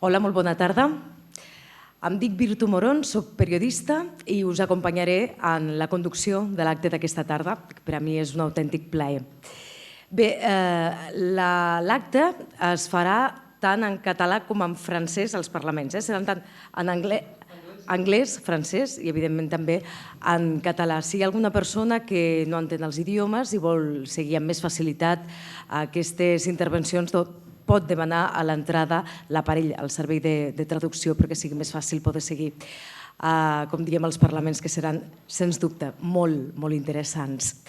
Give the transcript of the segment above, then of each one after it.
Hola, molt bona tarda. Em dic Virtu Morón, soc periodista i us acompanyaré en la conducció de l'acte d'aquesta tarda. Per a mi és un autèntic plaer. Bé, l'acte es farà tant en català com en francès als parlaments. Seran tant en anglès, francès i, evidentment, també en català. Si hi ha alguna persona que no entén els idiomes i vol seguir amb més facilitat aquestes intervencions, pot demanar a l'entrada l'aparell, el servei de traducció, perquè sigui més fàcil poder seguir, com diem, els parlaments, que seran, sens dubte, molt interessants.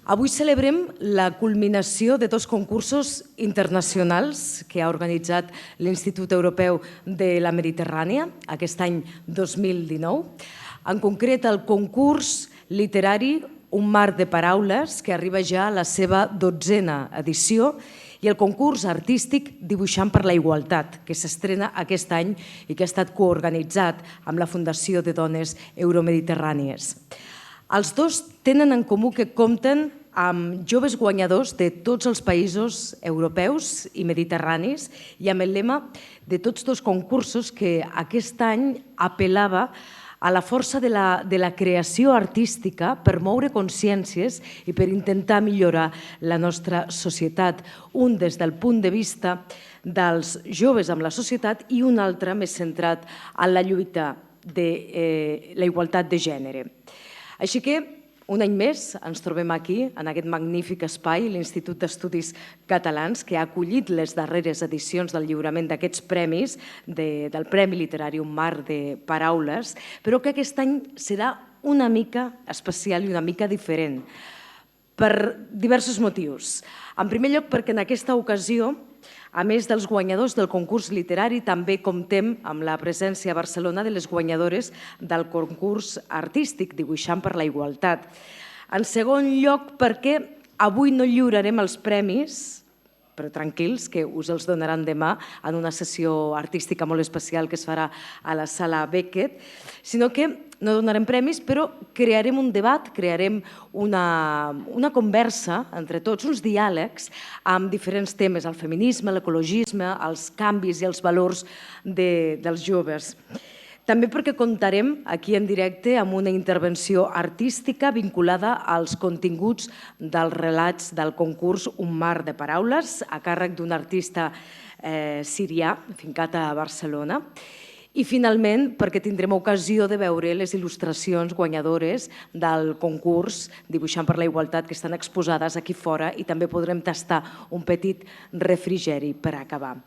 Avui celebrem la culminació de dos concursos internacionals que ha organitzat l'Institut Europeu de la Mediterrània aquest any 2019. En concret, el concurs literari Un Mar de Paraules, que arriba ja a la seva 12a edició, i el concurs artístic Dibuixant per la igualtat, que s'estrena aquest any i que ha estat coorganitzat amb la Fundació de Dones Euromediterrànies. Els dos tenen en comú que compten amb joves guanyadors de tots els països europeus i mediterranis i amb el lema de tots dos concursos que aquest any apel·lava a la força de la creació artística per moure consciències i per intentar millorar la nostra societat. Un des del punt de vista dels joves amb la societat i un altre més centrat en la lluita de la igualtat de gènere. Així que, un any més, ens trobem aquí, en aquest magnífic espai, l'Institut d'Estudis Catalans, que ha acollit les darreres edicions del lliurament d'aquests premis, del Premi Literari Un Mar de Paraules, però que aquest any serà una mica especial i una mica diferent, per diversos motius. En primer lloc, perquè en aquesta ocasió, a més dels guanyadors del concurs literari, també comptem amb la presència a Barcelona de les guanyadores del concurs artístic Dibuixant per la igualtat. En segon lloc, perquè avui no lliurarem els premis, però tranquils, que us els donaran demà en una sessió artística molt especial que es farà a la sala Beckett, sinó que no donarem premis, però crearem un debat, crearem una conversa entre tots, uns diàlegs amb diferents temes, el feminisme, l'ecologisme, els canvis i els valors dels joves. També perquè comptarem aquí en directe amb una intervenció artística vinculada als continguts dels relats del concurs Un Mar de Paraules, a càrrec d'un artista sirià, fincat a Barcelona. I finalment, perquè tindrem ocasió de veure les il·lustracions guanyadores del concurs Dibuixant per la Igualtat, que estan exposades aquí fora, i també podrem tastar un petit refrigeri per acabar.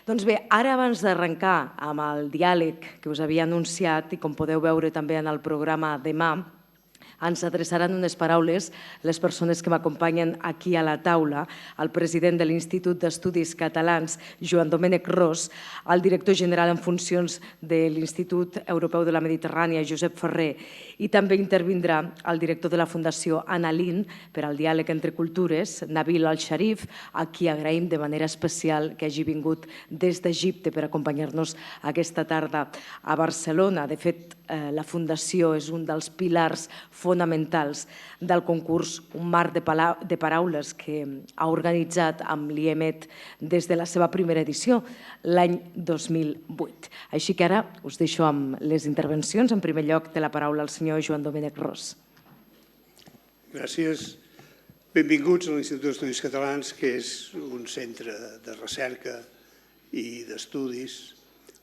Doncs bé, ara abans d'arrencar amb el diàleg que us havia anunciat i com podeu veure també en el programa demà, ens adreçaran unes paraules les persones que m'acompanyen aquí a la taula, el president de l'Institut d'Estudis Catalans, Joan Domènec Ros, el director general en funcions de l'Institut Europeu de la Mediterrània, Josep Ferrer, i també intervindrà el director de la Fundació Anna Lin per al diàleg entre cultures, Nabil Al-Sharif, a qui agraïm de manera especial que hagi vingut des d'Egipte per acompanyar-nos aquesta tarda a Barcelona. De fet, la Fundació és un dels pilars fonamentals del concurs Un Mar de Paraules que ha organitzat amb l'IEMed des de la seva primera edició, l'any 2008. Així que ara us deixo amb les intervencions. En primer lloc, té la paraula el senyor Joan Domènec Ros. Gràcies. Benvinguts a l'Institut d'Estudis Catalans, que és un centre de recerca i d'estudis.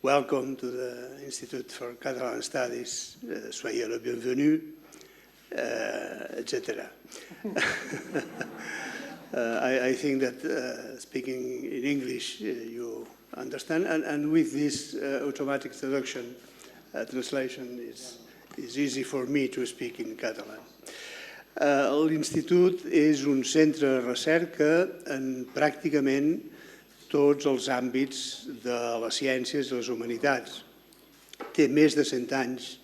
Welcome to the Institute for Catalan Studies. Soyez le bienvenu, etc. I think that speaking in English you understand, and with this automatic traduction, translation is easy for me to speak in Catalan. L'Institut és un centre de recerca en pràcticament tots els àmbits de les ciències i les humanitats. Té més de 100 anys,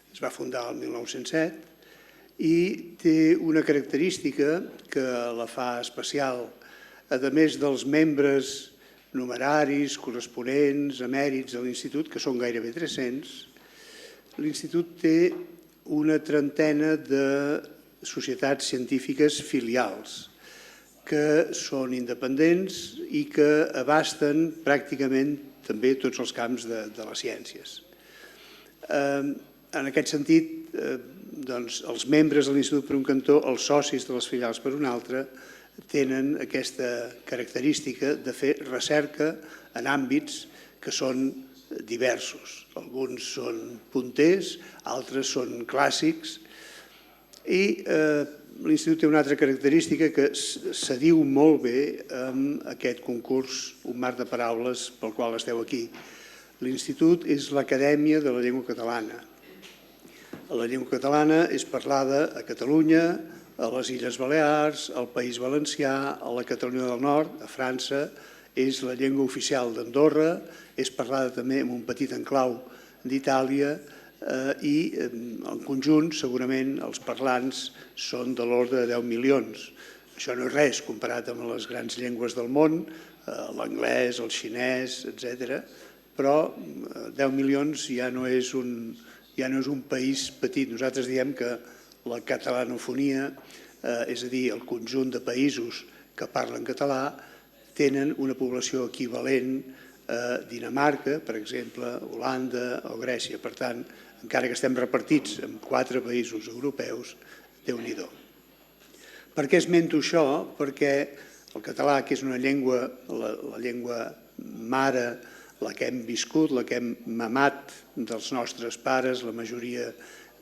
es va fundar el 1907 i té una característica que la fa especial. A més dels membres numeraris, corresponents, emèrits de l'Institut, que són gairebé 300, l'Institut té una trentena de societats científiques filials, que són independents i que abasten pràcticament també tots els camps de les ciències. En aquest sentit, els membres de l'Institut per un cantó, els socis de les filials per un altre, tenen aquesta característica de fer recerca en àmbits que són diversos. Alguns són punters, altres són clàssics, i l'Institut té una altra característica que s'adiu molt bé amb aquest concurs, un mar de paraules pel qual esteu aquí. L'Institut és l'Acadèmia de la Llengua Catalana. La llengua catalana és parlada a Catalunya, a les Illes Balears, al País Valencià, a la Catalunya del Nord, a França, és la llengua oficial d'Andorra, és parlada també en un petit enclau d'Itàlia i en conjunt segurament els parlants són de l'ordre de 10 milions. Això no és res comparat amb les grans llengües del món, l'anglès, el xinès, etc. Però 10 milions ja no és un país petit. Nosaltres diem que la catalanofonia, és a dir, el conjunt de països que parlen català, tenen una població equivalent a Dinamarca, per exemple, Holanda o Grècia. Per tant, encara que estem repartits en 4 països europeus, Déu-n'hi-do. Per què esmento això? Perquè el català, que és una llengua, la llengua mare, la que hem viscut, la que hem mamat dels nostres pares, la majoria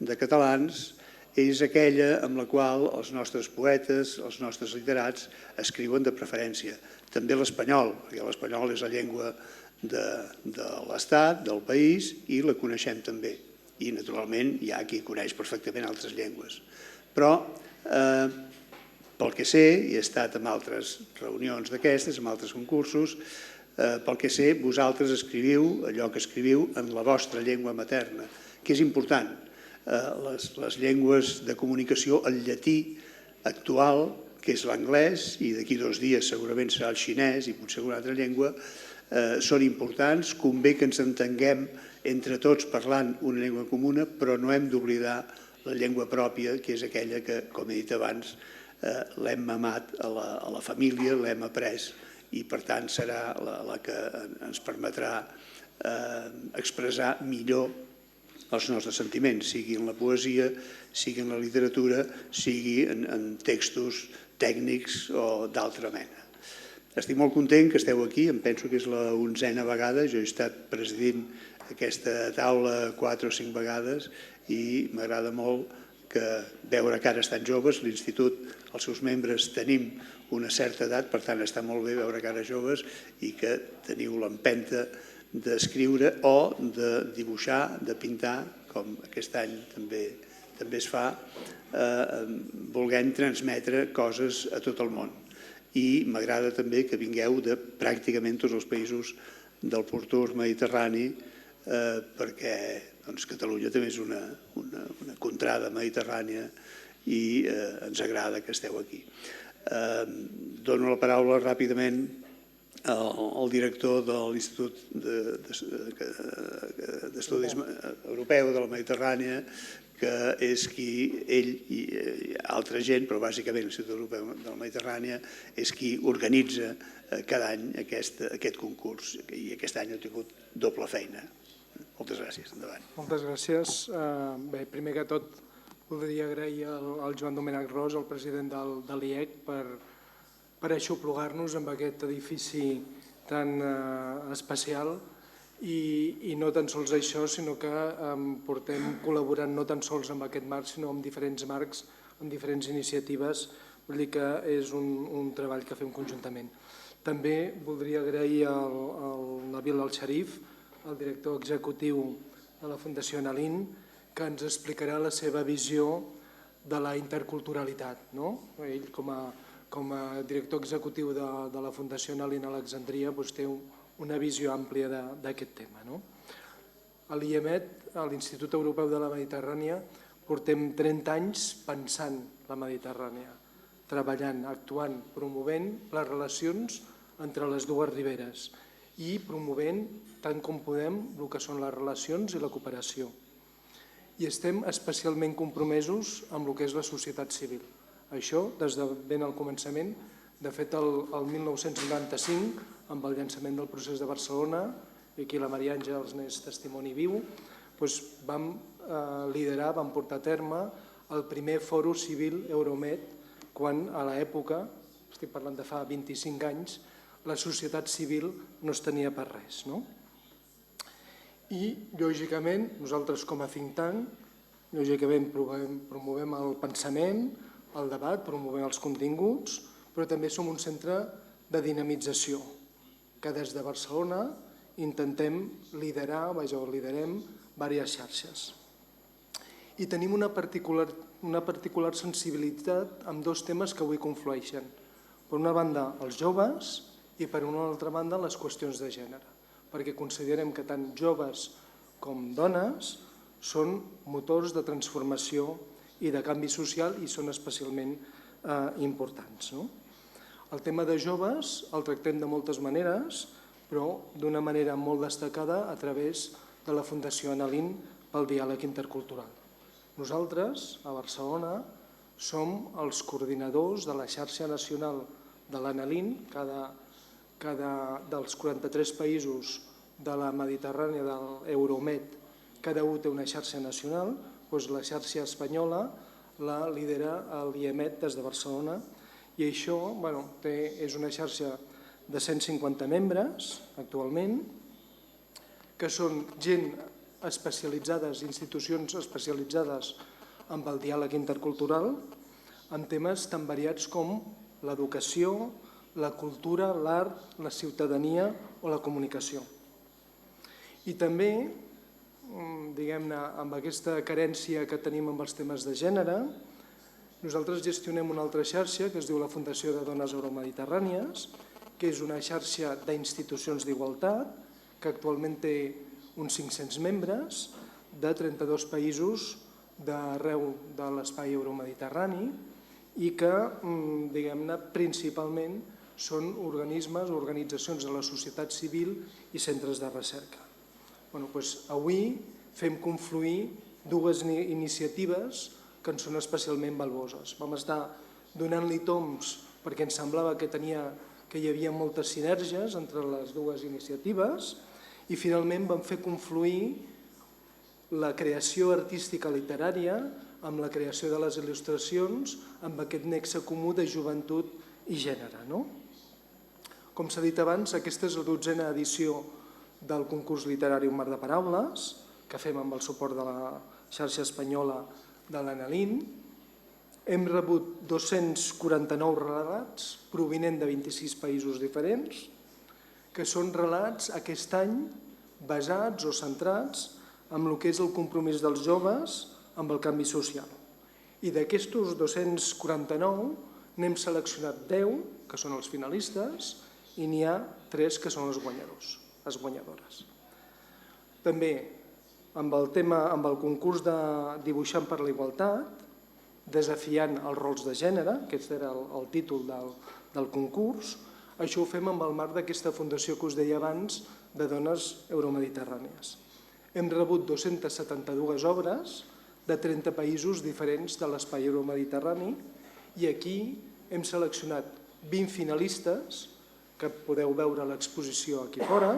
de catalans, és aquella amb la qual els nostres poetes, els nostres literats escriuen de preferència. També l'espanyol, perquè l'espanyol és la llengua de l'Estat, del país, i la coneixem també. I, naturalment, hi ha qui coneix perfectament altres llengües. Però, pel que sé, i he estat en altres reunions d'aquestes, en altres concursos, pel que sé, vosaltres escriviu allò que escriviu en la vostra llengua materna, que és important. Les llengües de comunicació, el llatí actual, que és l'anglès, i d'aquí 2 dies segurament serà el xinès i potser una altra llengua, són importants. Convé que ens entenguem entre tots parlant una llengua comuna, però no hem d'oblidar la llengua pròpia, que és aquella que, com he dit abans, l'hem mamat a la família, l'hem après, i per tant serà la que ens permetrà expressar millor els nostres sentiments, sigui en la poesia, sigui en la literatura, sigui en textos tècnics o d'altra mena. Estic molt content que esteu aquí, em penso que és la 11a vegada, jo he estat presidint aquesta taula 4 o 5 vegades i m'agrada molt veure que ara estan joves, l'Institut, els seus membres tenim una certa edat, per tant està molt bé veure que ara joves i que teniu l'empenta d'escriure o de dibuixar, de pintar, com aquest any també es fa, volent transmetre coses a tot el món. I m'agrada també que vingueu de pràcticament tots els països del portor mediterrani, perquè Catalunya també és una contrada mediterrània i ens agrada que esteu aquí. Dono la paraula ràpidament al director de l'Institut d'Estudis Europeu de la Mediterrània, que és qui, ell i altra gent, però bàsicament l'Institut Europeu de la Mediterrània, és qui organitza cada any aquest concurs, i aquest any ha tingut doble feina. Moltes gràcies. Endavant. Moltes gràcies. Bé, primer que tot, voldria agrair al Joan Domènech Ros, el president de l'IEC, per aixoplugar-nos amb aquest edifici tan especial i no tan sols això, sinó que portem col·laborant no tan sols amb aquest marc, sinó amb diferents marcs, amb diferents iniciatives, vull dir que és un treball que fem conjuntament. També voldria agrair al Nabil Al-Sharif, el director executiu de la Fundació Nalin, que ens explicarà la seva visió de la interculturalitat. Ell, com a director executiu de la Fundació Nalin a Alexandria, té una visió àmplia d'aquest tema. A l'IEMed, a l'Institut Europeu de la Mediterrània, portem 30 anys pensant la Mediterrània, treballant, actuant, promovent les relacions entre les dues riberes i promovent, tant com podem, el que són les relacions i la cooperació. I estem especialment compromesos amb el que és la societat civil. Això, des de ben al començament, de fet, el 1995, amb el llançament del procés de Barcelona, i aquí la Maria Àngels n'és testimoni viu, vam liderar, vam portar a terme el primer fòrum civil IEMed, quan a l'època, estic parlant de fa 25 anys, la societat civil no es tenia per res. I, lògicament, nosaltres com a think tank, lògicament promovem el pensament, el debat, promovem els continguts, però també som un centre de dinamització, que des de Barcelona intentem liderar, liderem diverses xarxes. I tenim una particular sensibilitat amb dos temes que avui conflueixen. Per una banda, els joves, i per una altra banda, les qüestions de gènere, perquè considerem que tant joves com dones són motors de transformació i de canvi social i són especialment importants. El tema de joves el tractem de moltes maneres, però d'una manera molt destacada a través de la Fundació Annalín pel Diàleg Intercultural. Nosaltres, a Barcelona, som els coordinadors de la xarxa nacional de l'Annalín, dels 43 països de la Mediterrània, de l'IEMed, cada un té una xarxa nacional, la xarxa espanyola la lidera l'IEMed des de Barcelona, i això és una xarxa de 150 membres actualment, que són gent especialitzades, institucions especialitzades en el diàleg intercultural, en temes tan variats com l'educació, la cultura, l'art, la ciutadania o la comunicació. I també, diguem-ne, amb aquesta carència que tenim amb els temes de gènere, nosaltres gestionem una altra xarxa que es diu la Fundació de Dones Euromediterrànies, que és una xarxa d'institucions d'igualtat, que actualment té uns 500 membres de 32 països d'arreu de l'espai euromediterrani i que, diguem-ne, principalment són organismes o organitzacions de la societat civil i centres de recerca. Avui fem confluir dues iniciatives que ens són especialment valuoses. Vam estar donant-li tombs perquè ens semblava que hi havia moltes sinergies entre les dues iniciatives i finalment vam fer confluir la creació artística literària amb la creació de les il·lustracions amb aquest nexe comú de joventut i gènere. Com s'ha dit abans, aquesta és la 12a edició del concurs literari Mar de Paraules, que fem amb el suport de la xarxa espanyola de l'Annalín. Hem rebut 249 relats provinents de 26 països diferents, que són relats aquest any basats o centrats en el que és el compromís dels joves amb el canvi social. I d'aquests 249 n'hem seleccionat 10, que són els finalistes, i n'hi ha 3 que són els guanyadors, les guanyadores. També, amb el concurs de Dibuixant per la Igualtat, desafiant els rols de gènere, aquest era el títol del concurs, això ho fem amb el marc d'aquesta fundació que us deia abans de dones euromediterrànies. Hem rebut 272 obres de 30 països diferents de l'espai euromediterrani i aquí hem seleccionat 20 finalistes, que podeu veure l'exposició aquí fora,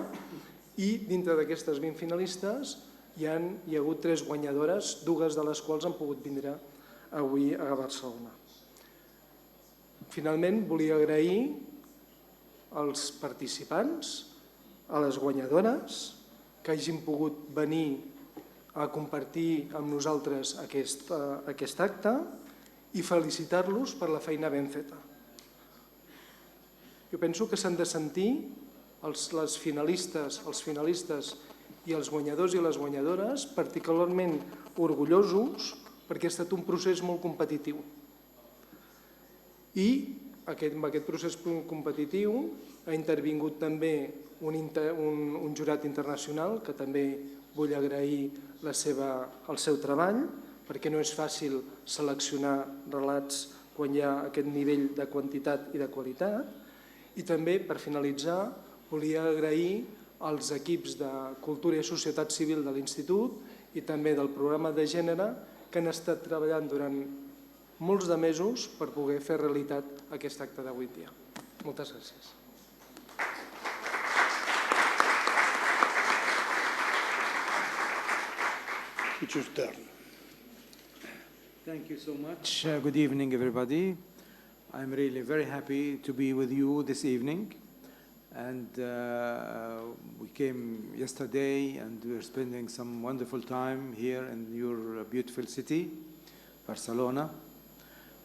i dintre d'aquestes 20 finalistes hi ha hagut 3 guanyadores, 2 de les quals han pogut vindre avui a Barcelona. Finalment, volia agrair als participants, a les guanyadores, que hagin pogut venir a compartir amb nosaltres aquest acte i felicitar-los per la feina ben feta. Jo penso que s'han de sentir els finalistes i els guanyadors i les guanyadores particularment orgullosos perquè ha estat un procés molt competitiu. I en aquest procés competitiu ha intervingut també un jurat internacional, que també vull agrair el seu treball, perquè no és fàcil seleccionar relats quan hi ha aquest nivell de quantitat i de qualitat. I també, per finalitzar, volia agrair als equips de Cultura i Societat Civil de l'Institut i també del programa de gènere que han estat treballant durant molts de mesos per poder fer realitat aquest acte d'avui dia. Moltes gràcies. It's your turn. Thank you so much. Good evening, everybody. I'm really very happy to be with you this evening. And we came yesterday and we're spending some wonderful time here in your beautiful city, Barcelona.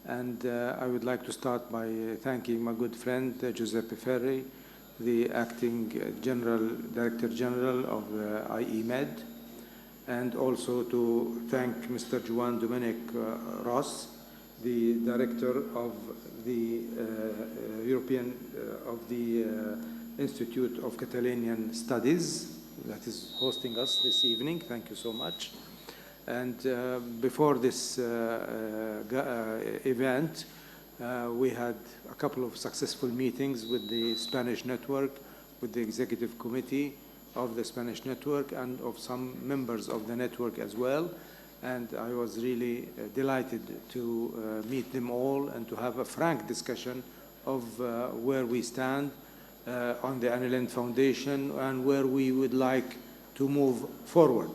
And I would like to start by thanking my good friend, Giuseppe Ferri, the acting Director General of IEMed, and also to thank Mr. Joan Domènech Ros, the Director of the Institute of Catalanian Studies that is hosting us this evening. Thank you so much. And before this event, we had a couple of successful meetings with the Spanish network, with the executive committee of the Spanish network, and of some members of the network as well. And I was really delighted to meet them all and to have a frank discussion of where we stand on the Anne Lent Foundation and where we would like to move forward.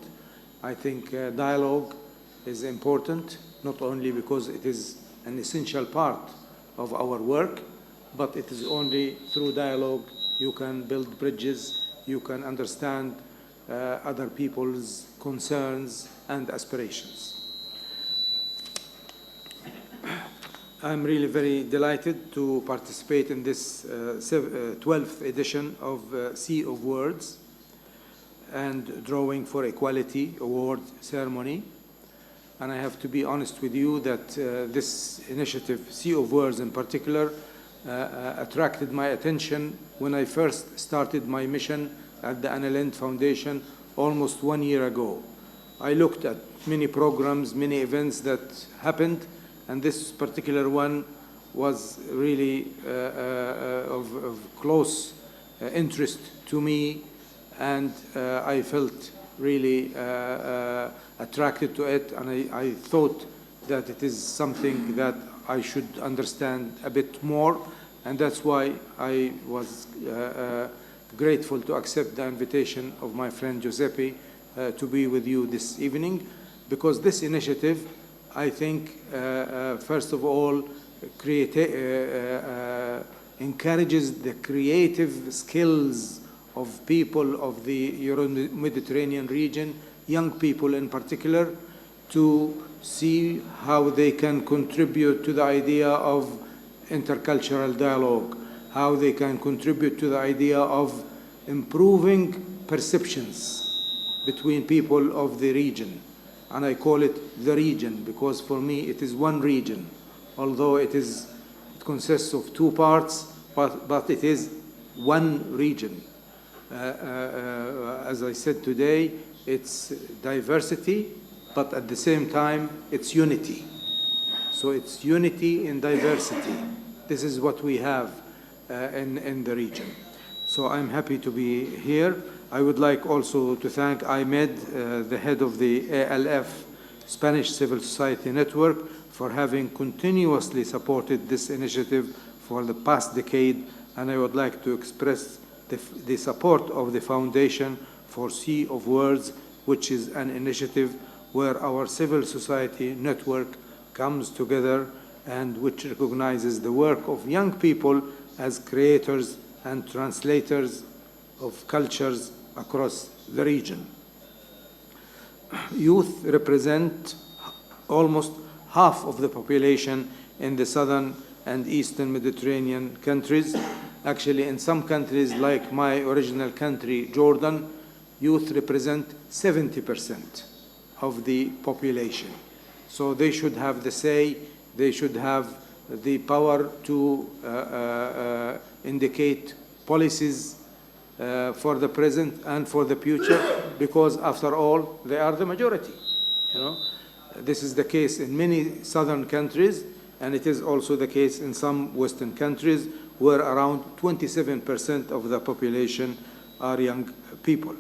I think dialogue is important, not only because it is an essential part of our work, but it is only through dialogue you can build bridges, you can understand other people's concerns and aspirations. I'm really very delighted to participate in this 12th edition of Sea of Words and Drawing for Equality Award ceremony. And I have to be honest with you that this initiative, Sea of Words in particular, attracted my attention when I first started my mission at the Anne Lent Foundation almost 1 year ago. I looked at many programs, many events that happened, and this particular one was really of close interest to me, and I felt really attracted to it, and I thought that it is something that I should understand a bit more, and that's why I was grateful to accept the invitation of my friend Giuseppe to be with you this evening, because this initiative, I think, first of all, encourages the creative skills of people of the Euro-Mediterranean region, young people in particular, to see how they can contribute to the idea of intercultural dialogue, how they can contribute to the idea of improving perceptions between people of the region. And I call it the region because for me it is one region, although it consists of two parts, but it is one region. As I said today, it's diversity, but at the same time, it's unity. So it's unity in diversity. This is what we have in the region. So I'm happy to be here. I would like also to thank IEMed, the head of the ALF, Spanish Civil Society Network, for having continuously supported this initiative for the past decade. And I would like to express the support of the Foundation for Sea of Words, which is an initiative where our civil society network comes together and which recognizes the work of young people as creators and translators of cultures across the region. Youth represent almost half of the population in the southern and eastern Mediterranean countries. Actually, in some countries, like my original country, Jordan, youth represent 70% of the population. So they should have the say, they should have the power to indicate policies for the present and for the future, because after all, they are the majority. You know, this is the case in many southern countries, and it is also the case in some Western countries, where around 27% of the population are young people.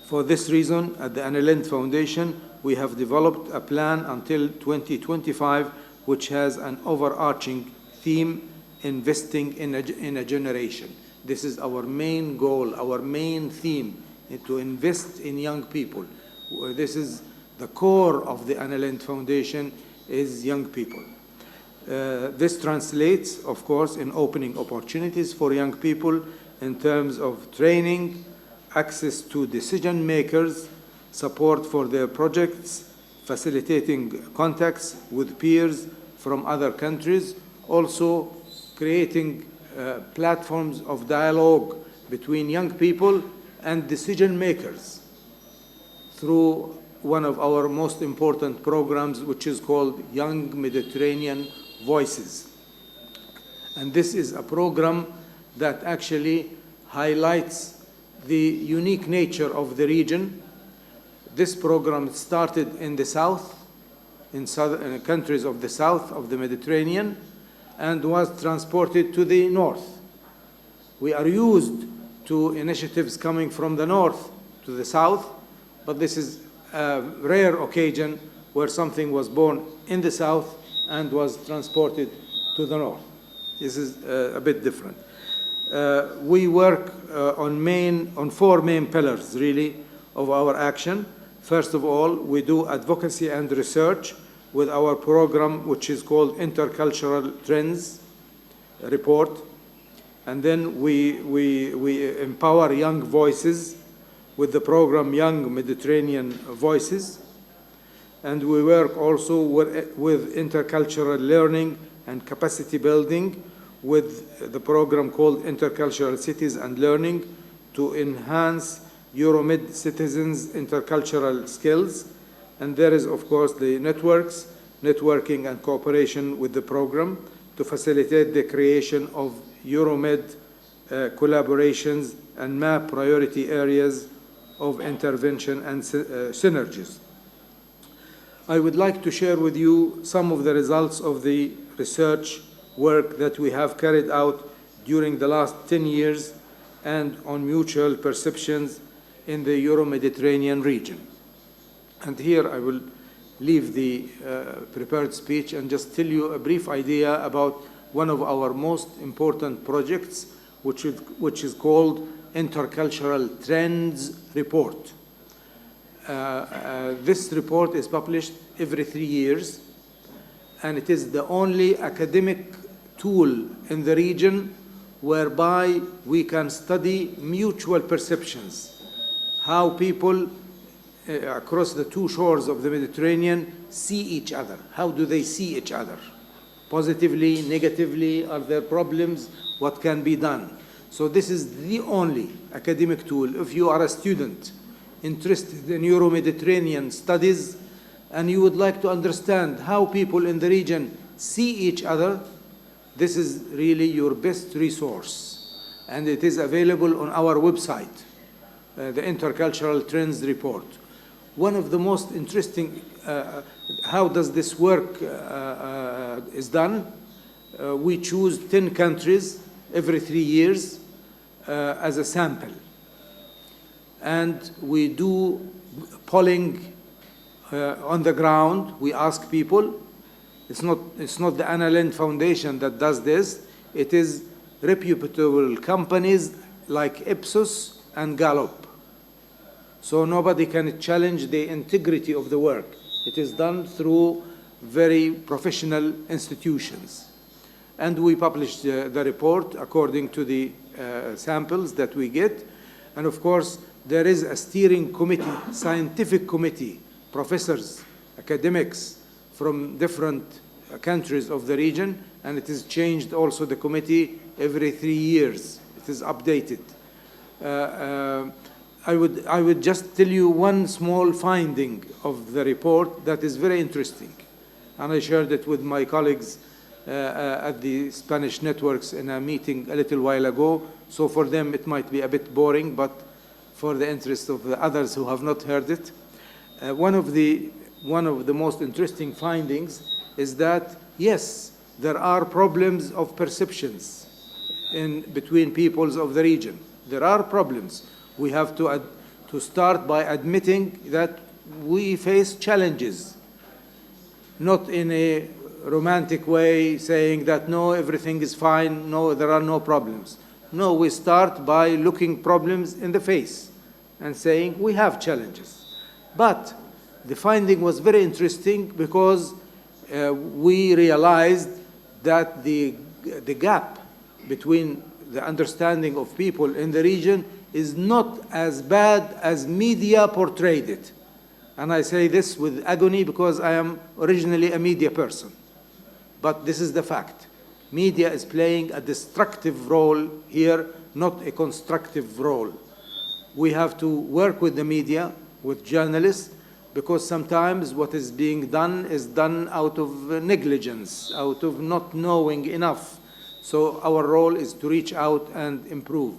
For this reason, at the Anne Lent Foundation, we have developed a plan until 2025, which has an overarching theme, investing in a generation. This is our main goal, our main theme, to invest in young people. This is the core of the Anna Lindh Foundation, is young people. This translates, of course, in opening opportunities for young people in terms of training, access to decision makers, support for their projects, facilitating contacts with peers from other countries, also creating platforms of dialogue between young people and decision makers through one of our most important programs, which is called Young Mediterranean Voices. And this is a program that actually highlights the unique nature of the region. This program started in the south, in countries of the south of the Mediterranean, and was transported to the north. We are used to initiatives coming from the north to the south, but this is a rare occasion where something was born in the south and was transported to the north. This is a bit different. We work on four main pillars, really, of our action. First of all, we do advocacy and research with our program, which is called Intercultural Trends Report. And then we empower young voices with the program Young Mediterranean Voices. And we work also with intercultural learning and capacity building with the program called Intercultural Cities and Learning to enhance IEMed citizens' intercultural skills. And there is, of course, the networking and cooperation with the program to facilitate the creation of IEMed collaborations and map priority areas of intervention and synergies. I would like to share with you some of the results of the research work that we have carried out during the last 10 years and on mutual perceptions in the Euro-Mediterranean region. And here I will leave the prepared speech and just tell you a brief idea about one of our most important projects, which is called Intercultural Trends Report. This report is published every 3 years, and it is the only academic tool in the region whereby we can study mutual perceptions, how people across the two shores of the Mediterranean see each other. How do they see each other? Positively, negatively, are there problems? What can be done? So this is the only academic tool. If you are a student interested in Euro-Mediterranean studies and you would like to understand how people in the region see each other, this is really your best resource. And it is available on our website, the Intercultural Trends Report. One of the most interesting, how does this work is done? We choose 10 countries every 3 years as a sample. And we do polling on the ground. We ask people. It's not the Anna Lindh Foundation that does this. It is reputable companies like Ipsos and Gallup. So nobody can challenge the integrity of the work. It is done through very professional institutions. And we publish the report according to the samples that we get. And of course, there is a steering committee, scientific committee, professors, academics from different countries of the region, and it is changed also, the committee, every 3 years. It is updated. I would just tell you one small finding of the report that is very interesting. And I shared it with my colleagues at the Spanish networks in a meeting a little while ago. So for them, it might be a bit boring, but for the interest of the others who have not heard it, one of the most interesting findings is that, yes, there are problems of perceptions between peoples of the region. There are problems. We have to start by admitting that we face challenges, not in a romantic way saying that, no, everything is fine, no, there are no problems. No, we start by looking problems in the face and saying we have challenges. But the finding was very interesting because we realized that the gap between the understanding of people in the region is not as bad as media portrayed it. And I say this with agony because I am originally a media person. But this is the fact. Media is playing a destructive role here, not a constructive role. We have to work with the media, with journalists, because sometimes what is being done is done out of negligence, out of not knowing enough. So our role is to reach out and improve.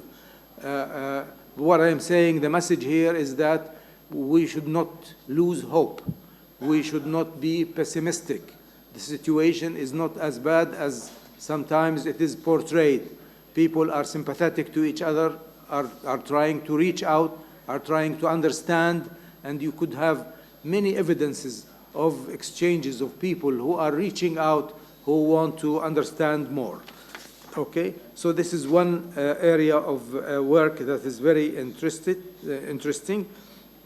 What I am saying, the message here is that we should not lose hope. We should not be pessimistic. The situation is not as bad as sometimes it is portrayed. People are sympathetic to each other, are trying to reach out, are trying to understand, and you could have many evidences of exchanges of people who are reaching out, who want to understand more. Okay, so this is one area of work that is very interesting.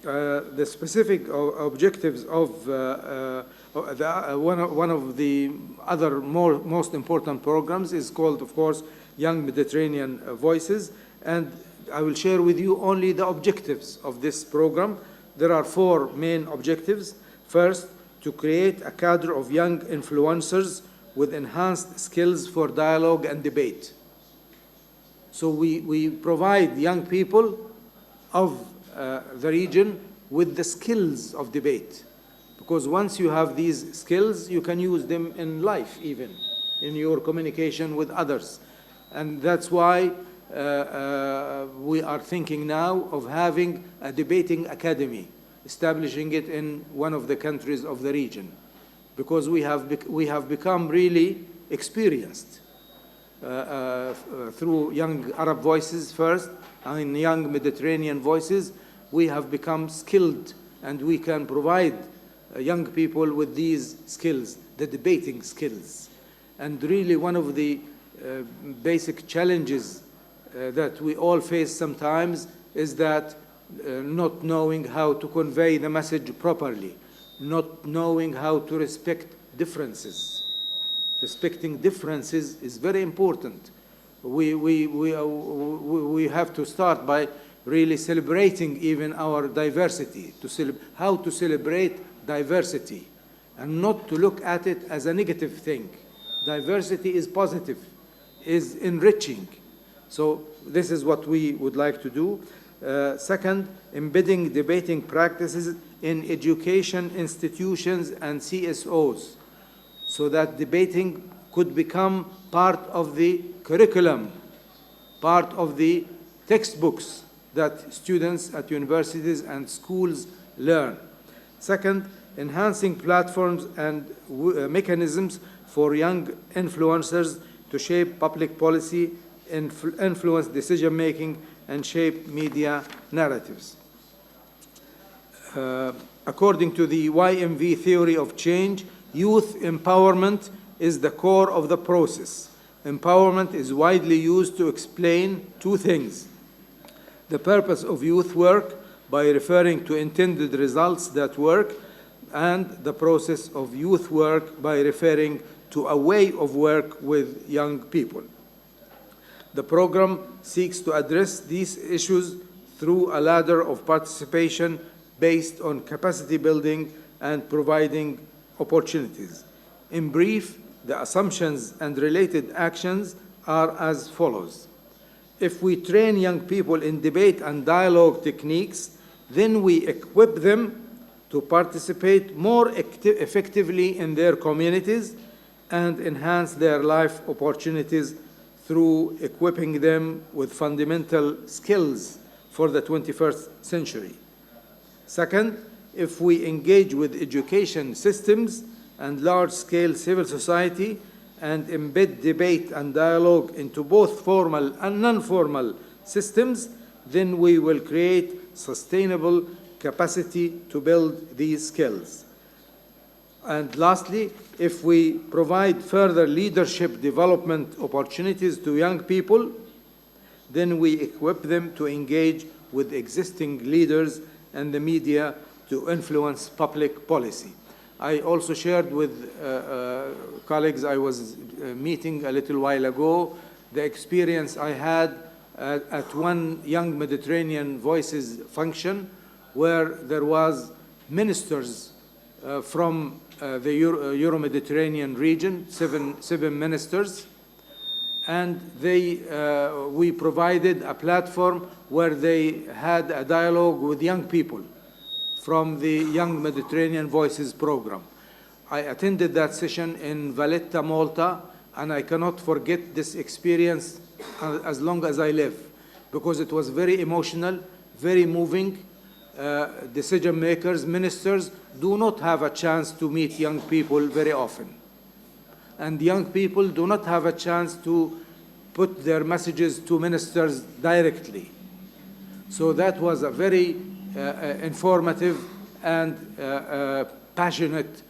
The specific objectives of one of the other most important programs is called, of course, Young Mediterranean Voices, and I will share with you only the objectives of this program. There are 4 main objectives. First, to create a cadre of young influencers with enhanced skills for dialogue and debate. So we provide young people of the region with the skills of debate. Because once you have these skills, you can use them in life even, in your communication with others. And that's why we are thinking now of having a debating academy, establishing it in one of the countries of the region. Because we have become really experienced through Young Arab Voices first, and Young Mediterranean Voices. We have become skilled, and we can provide young people with these skills, the debating skills. And really one of the basic challenges that we all face sometimes is that not knowing how to convey the message properly, not knowing how to respect differences. Respecting differences is very important. We have to start by really celebrating even our diversity, how to celebrate diversity, and not to look at it as a negative thing. Diversity is positive, is enriching. So this is what we would like to do. Second, embedding debating practices in education institutions and CSOs, so that debating could become part of the curriculum, part of the textbooks that students at universities and schools learn. Second, enhancing platforms and mechanisms for young influencers to shape public policy, influence decision-making, and shape media narratives. According to the YMV theory of change, youth empowerment is the core of the process. Empowerment is widely used to explain 2 things: the purpose of youth work, by referring to intended results that work, and the process of youth work by referring to a way of work with young people. The program seeks to address these issues through a ladder of participation based on capacity building and providing opportunities. In brief, the assumptions and related actions are as follows. If we train young people in debate and dialogue techniques, then we equip them to participate more effectively in their communities and enhance their life opportunities through equipping them with fundamental skills for the 21st century. Second, if we engage with education systems and large-scale civil society and embed debate and dialogue into both formal and non-formal systems, then we will create sustainable capacity to build these skills. And lastly, if we provide further leadership development opportunities to young people, then we equip them to engage with existing leaders and the media to influence public policy. I also shared with colleagues I was meeting a little while ago the experience I had at one Young Mediterranean Voices function where there was ministers from the Euro-Mediterranean region, seven ministers, and we provided a platform where they had a dialogue with young people from the Young Mediterranean Voices program. I attended that session in Valletta, Malta, and I cannot forget this experience as long as I live, because it was very emotional, very moving. Decision makers, ministers, do not have a chance to meet young people very often. And young people do not have a chance to put their messages to ministers directly. So that was a very informative and passionate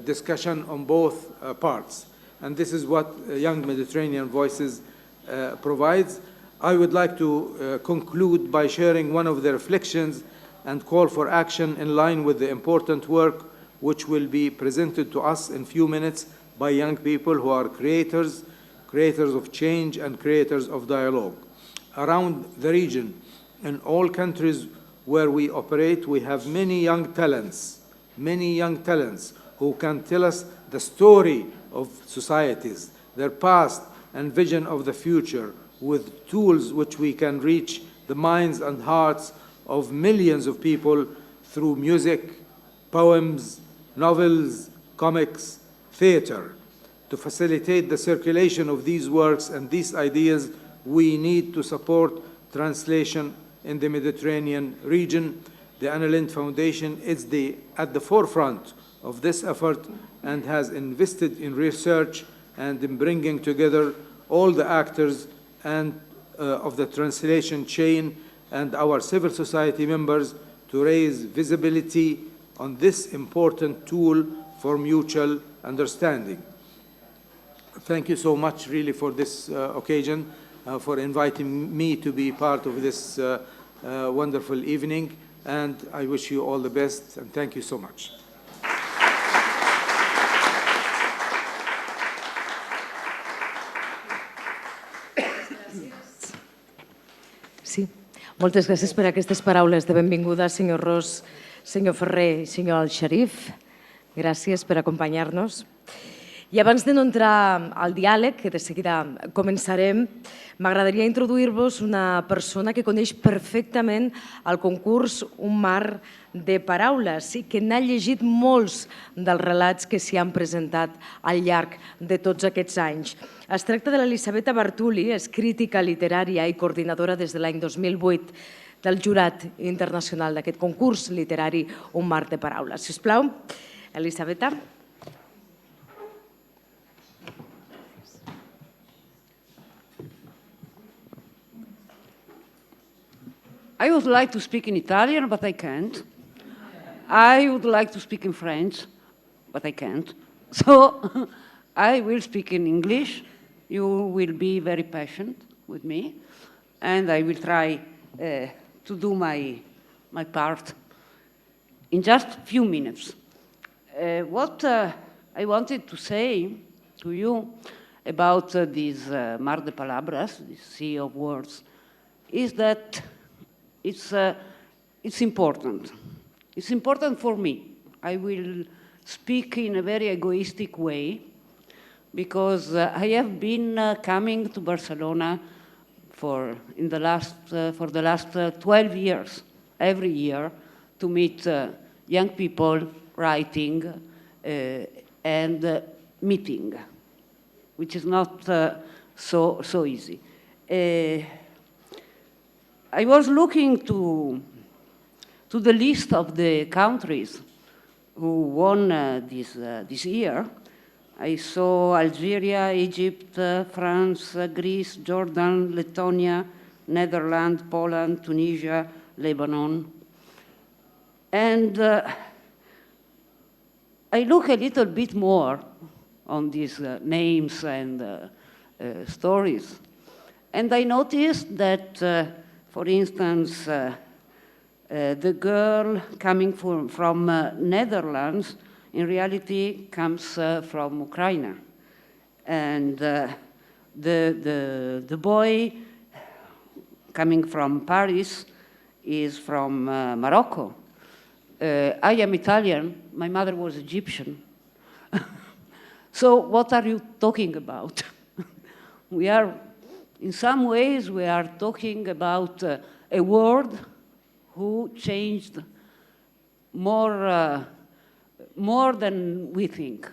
discussion on both parts. And this is what Young Mediterranean Voices provides. I would like to conclude by sharing one of the reflections and call for action in line with the important work which will be presented to us in a few minutes by young people who are creators of change and creators of dialogue. Around the region, in all countries where we operate, we have many young talents who can tell us the story of societies, their past and vision of the future, with tools which we can reach the minds and hearts of millions of people through music, poems, novels, comics, theater. To facilitate the circulation of these works and these ideas, we need to support translation in the Mediterranean region. The Anna Lindh Foundation is at the forefront of this effort and has invested in research and in bringing together all the actors and of the translation chain and our civil society members to raise visibility on this important tool for mutual understanding. Thank you so much really for this occasion, for inviting me to be part of this wonderful evening, and I wish you all the best, and thank you so much. Sí. Moltes gràcies per aquestes paraules de benvinguda, senyor Ros, senyor Ferrer i senyor Al-Sharif. Gràcies per acompanyar-nos. I abans de no entrar al diàleg, que de seguida començarem, m'agradaria introduir-vos una persona que coneix perfectament el concurs Un Mar de Paraules i que n'ha llegit molts dels relats que s'hi han presentat al llarg de tots aquests anys. Es tracta de l'Elisabetta Bartuli, és crítica literària i coordinadora des de l'any 2008 del jurat internacional d'aquest concurs literari Un Mar de Paraules. Si us plau, Elisabetta. I would like to speak in Italian, but I can't. I would like to speak in French, but I can't. So I will speak in English. You will be very patient with me, and I will try to do my part in just a few minutes. What I wanted to say to you about this Mar de Palabras, this sea of words, is that it's important. It's important for me. I will speak in a very egoistic way because I have been coming to Barcelona for the last 12 years, every year, to meet young people writing and meeting, which is not so easy. I was looking to the list of the countries who won this year. I saw Algeria, Egypt, France, Greece, Jordan, Letònia, Netherlands, Poland, Tunisia, Lebanon. And I look a little bit more on these names and stories. And I noticed that, for instance, The girl coming from Netherlands, in reality, comes from Ukraine. And the boy coming from Paris is from Morocco. I am Italian. My mother was Egyptian. So what are you talking about? We are, in some ways, we are talking about a world who changed more than we think.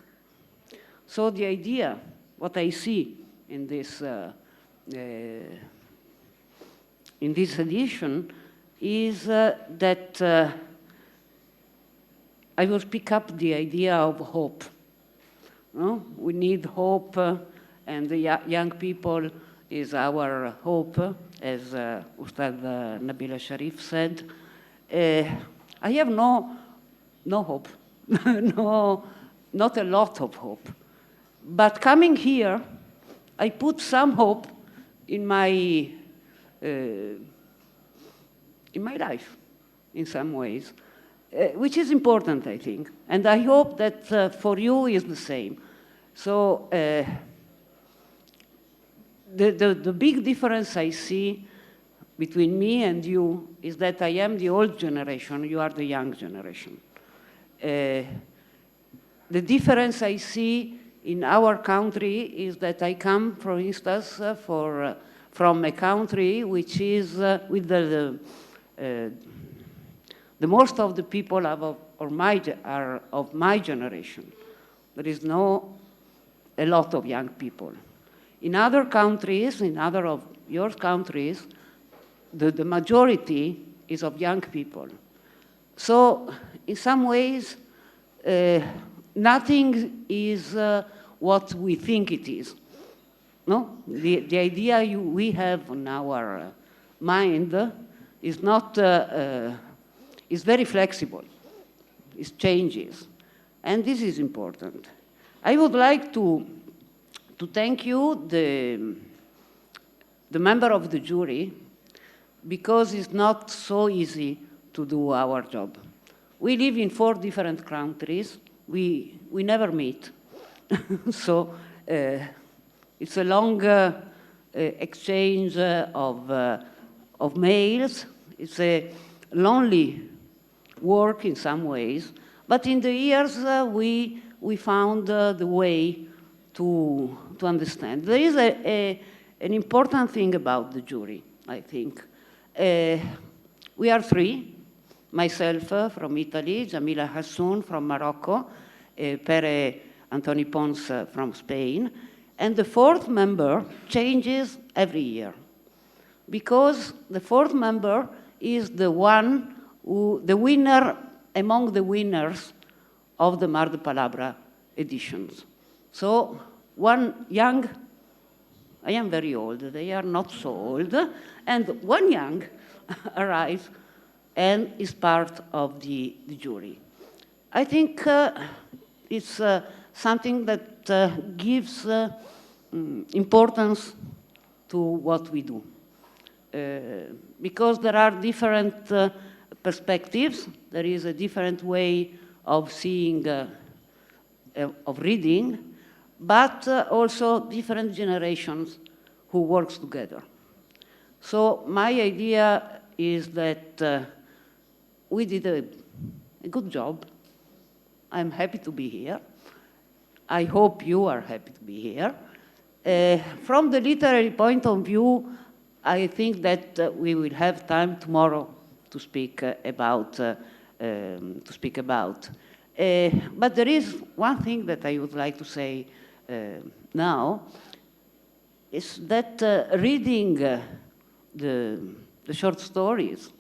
So the idea, what I see in this edition, is that I will pick up the idea of hope. No? We need hope, and the young people is our hope, as Ustad Nabila Sharif said. I have no hope, not a lot of hope. But coming here, I put some hope in my life, in some ways, which is important, I think. And I hope that for you is the same. So the big difference I see between me and you is that I am the old generation, you are the young generation. The difference I see in our country is that I come, for instance, from a country which is with the most of the people are of my generation. There is a lot of young people. In other countries, in other of your countries, the majority is of young people. So in some ways, nothing is what we think it is. No? The idea we have in our mind is not, is very flexible. It changes. And this is important. I would like to thank you, the member of the jury, because it's not so easy to do our job. We live in 4 different countries. We never meet. So it's a long exchange of mails. It's a lonely work in some ways. But in the years, we found the way to understand. There is an important thing about the jury, I think. We are 3, myself from Italy, Jamila Hassoun from Morocco, Pere Antoni Pons from Spain, and the 4th member changes every year, because the 4th member is the one the winner among the winners of the Mar de Paraules editions. So one young, I am very old, they are not so old, and one young arrives and is part of the jury. I think it's something that gives importance to what we do. Because there are different perspectives, there is a different way of seeing, of reading, but also different generations who works together. So my idea is that we did a good job. I'm happy to be here. I hope you are happy to be here. From the literary point of view, I think that we will have time tomorrow to speak about. But there is one thing that I would like to say now, is that reading the short stories,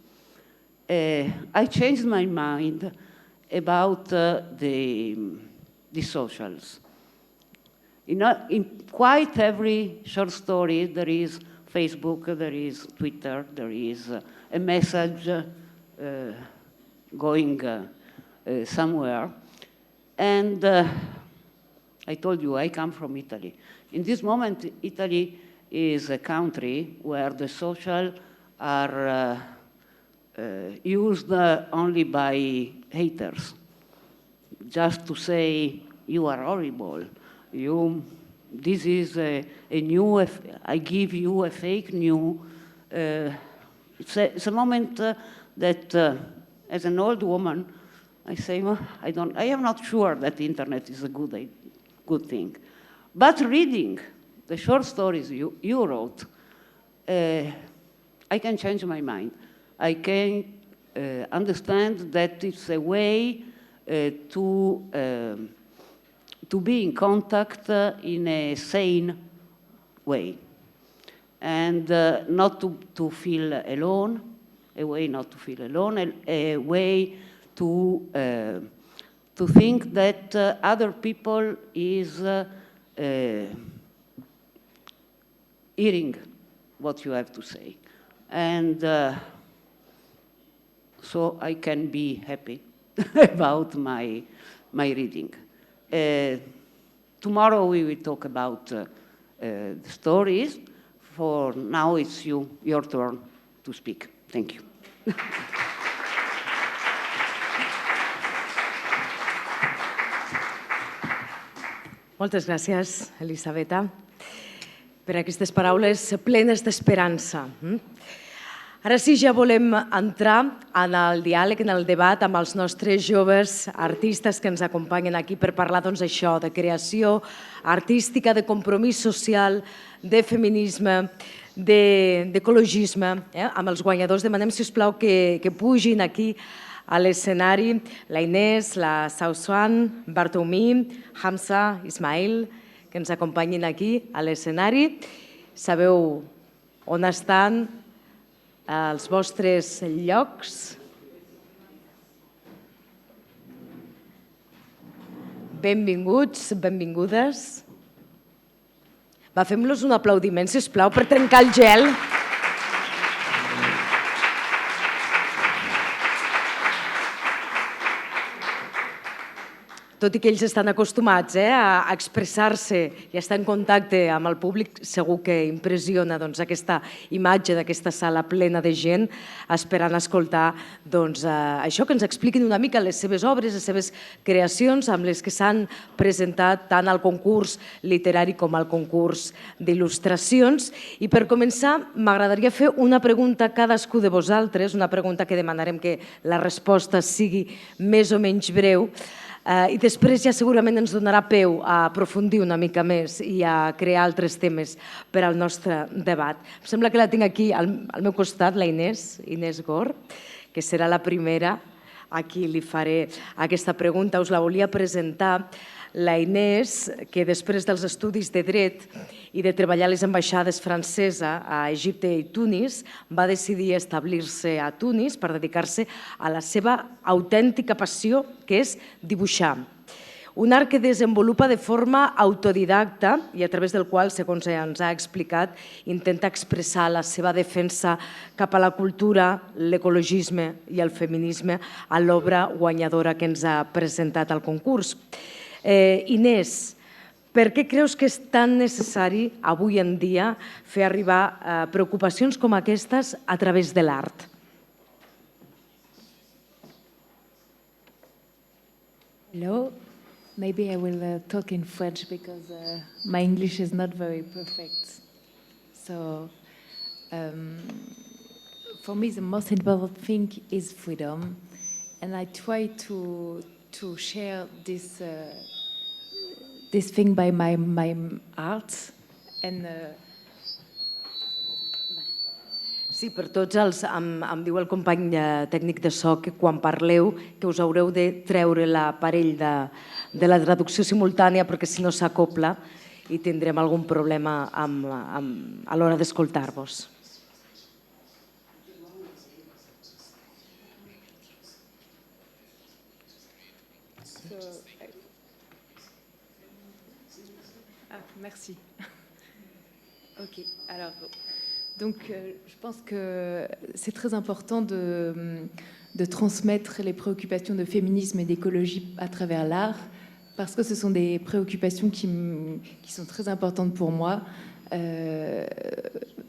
I changed my mind about the socials. In quite every short story, there is Facebook, there is Twitter, there is a message going somewhere. And I told you, I come from Italy. In this moment, Italy is a country where the social are used only by haters, just to say, you are horrible, this is a new, I give you a fake news. It's a moment that, as an old woman, I say, well, I am not sure that the internet is a good thing. But reading the short stories you wrote, I can change my mind. I can understand that it's a way to be in contact in a sane way, and not to feel alone, a way not to feel alone, a way to think that other people is hearing what you have to say. And so I can be happy about my reading. Tomorrow we will talk about the stories. For now, it's your turn to speak. Thank you. Moltes gràcies, Elisabeta, per aquestes paraules plenes d'esperança. Ara sí, ja volem entrar en el diàleg, en el debat amb els nostres joves artistes que ens acompanyen aquí per parlar d'això, de creació artística, de compromís social, de feminisme, d'ecologisme. Amb els guanyadors demanem, si us plau, que pugin aquí a l'escenari la Inés, la Sausan, Bartomí, Hamza, Ismail, que ens acompanyin aquí a l'escenari. Sabeu on estan els vostres llocs? Benvinguts, benvingudes. Va, fem-los un aplaudiment, si us plau, per trencar el gel. Tot i que ells estan acostumats a expressar-se i a estar en contacte amb el públic, segur que impressiona aquesta imatge d'aquesta sala plena de gent esperant escoltar això, que ens expliquin una mica les seves obres, les seves creacions amb les que s'han presentat tant al concurs literari com al concurs d'il·lustracions. I per començar, m'agradaria fer una pregunta a cadascú de vosaltres, una pregunta que demanarem que la resposta sigui més o menys breu, i després ja segurament ens donarà peu a aprofundir una mica més i a crear altres temes per al nostre debat. Em sembla que la tinc aquí al meu costat, la Inés Gor, que serà la primera a qui li faré aquesta pregunta. Us la volia presentar. La Inés, que després dels estudis de dret i de treballar a les ambaixades franceses a Egipte i Tunis, va decidir establir-se a Tunis per dedicar-se a la seva autèntica passió, que és dibuixar. Un art que desenvolupa de forma autodidacta i a través del qual, segons ens ha explicat, intenta expressar la seva defensa cap a la cultura, l'ecologisme i el feminisme a l'obra guanyadora que ens ha presentat al concurs. Inés, per què creus que és tan necessari avui en dia fer arribar preocupacions com aquestes a través de l'art? Hello, maybe I will talk in French because my English is not very perfect. So, for me, the most important thing is freedom, and I try to share this thing by my art. Sí, per tots els... Em diu el company tècnic de so que quan parleu que us haureu de treure l'aparell de la traducció simultània perquè si no s'acopla i tindrem algun problema a l'hora d'escoltar-vos. Merci. Ok, alors, donc je pense que c'est très important de transmettre les préoccupations de féminisme et d'écologie à travers l'art, parce que ce sont des préoccupations qui sont très importantes pour moi.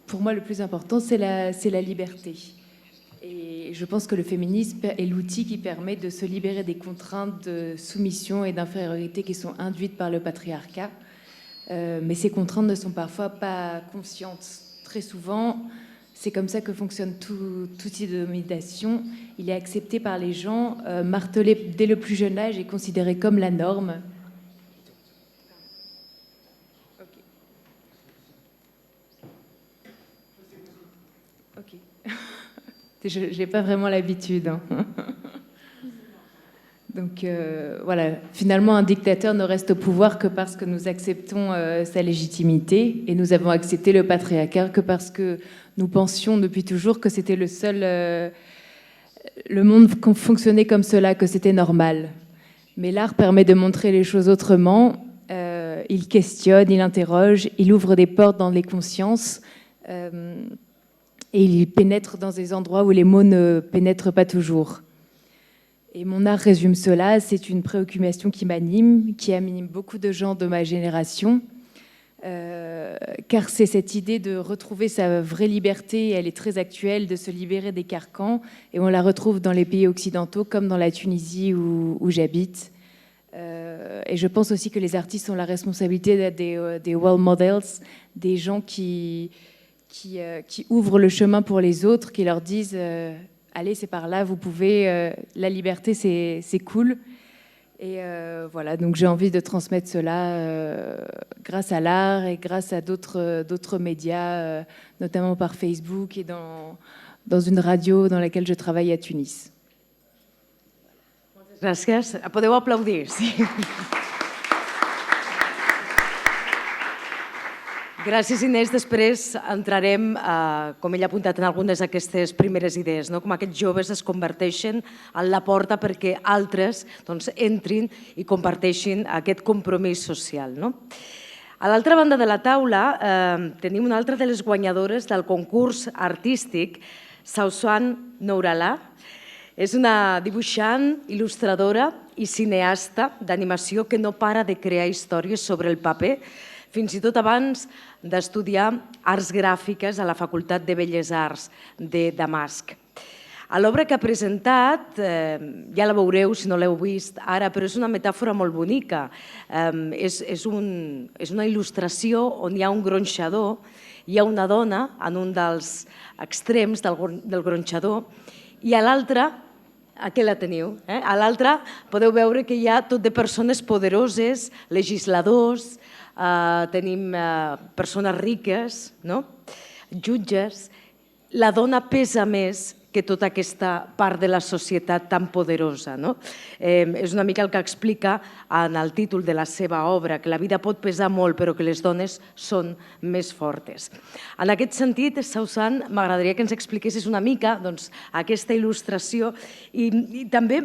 Pour moi, le plus important, c'est la liberté. Et je pense que le féminisme est l'outil qui permet de se libérer des contraintes de soumission et d'infériorité qui sont induites par le patriarcat. Mais ces contraintes ne sont parfois pas conscientes. Très souvent, c'est comme ça que fonctionne tout type de domination. Il est accepté par les gens, martelé dès le plus jeune âge et considéré comme la norme. Ok. Je n'ai pas vraiment l'habitude. Hein. Donc voilà, finalement, un dictateur ne reste au pouvoir que parce que nous acceptons sa légitimité, et nous avons accepté le patriarcat que parce que nous pensions depuis toujours que c'était le monde fonctionnait comme cela, que c'était normal. Mais l'art permet de montrer les choses autrement. Il questionne, il interroge, il ouvre des portes dans les consciences, et il pénètre dans des endroits où les mots ne pénètrent pas toujours. Et mon art résume cela, c'est une préoccupation qui m'anime, qui anime beaucoup de gens de ma génération, car c'est cette idée de retrouver sa vraie liberté, elle est très actuelle, de se libérer des carcans, et on la retrouve dans les pays occidentaux, comme dans la Tunisie où j'habite. Et je pense aussi que les artistes ont la responsabilité des role models, des gens qui ouvrent le chemin pour les autres, qui leur disent allez, c'est par là, vous pouvez, la liberté, c'est cool. Et voilà, donc j'ai envie de transmettre cela grâce à l'art et grâce à d'autres médias, notamment par Facebook et dans une radio dans laquelle je travaille à Tunis. Gràcies. Podeu aplaudir, sí. Gràcies, Inés. Després entrarem, com ella ha apuntat, en algunes d'aquestes primeres idees, no? Com aquests joves es converteixen en la porta perquè altres entrin i comparteixin aquest compromís social. No? A l'altra banda de la taula tenim una altra de les guanyadores del concurs artístic, Sausan Nourallah. És una dibuixant, il·lustradora i cineasta d'animació que no para de crear històries sobre el paper, fins i tot abans d'estudiar arts gràfiques a la Facultat de Belles Arts de Damasc. A l'obra que ha presentat, ja la veureu si no l'heu vist ara, però és una metàfora molt bonica. És una il·lustració on hi ha un gronxador, hi ha una dona en un dels extrems del gronxador i a l'altre, aquí la teniu, a l'altre podeu veure que hi ha tot de persones poderoses, legisladors, tenim persones riques, jutges. La dona pesa més que tota aquesta part de la societat tan poderosa. És una mica el que explica en el títol de la seva obra, que la vida pot pesar molt, però que les dones són més fortes. En aquest sentit, Sausan, m'agradaria que ens expliquessis una mica aquesta il·lustració i també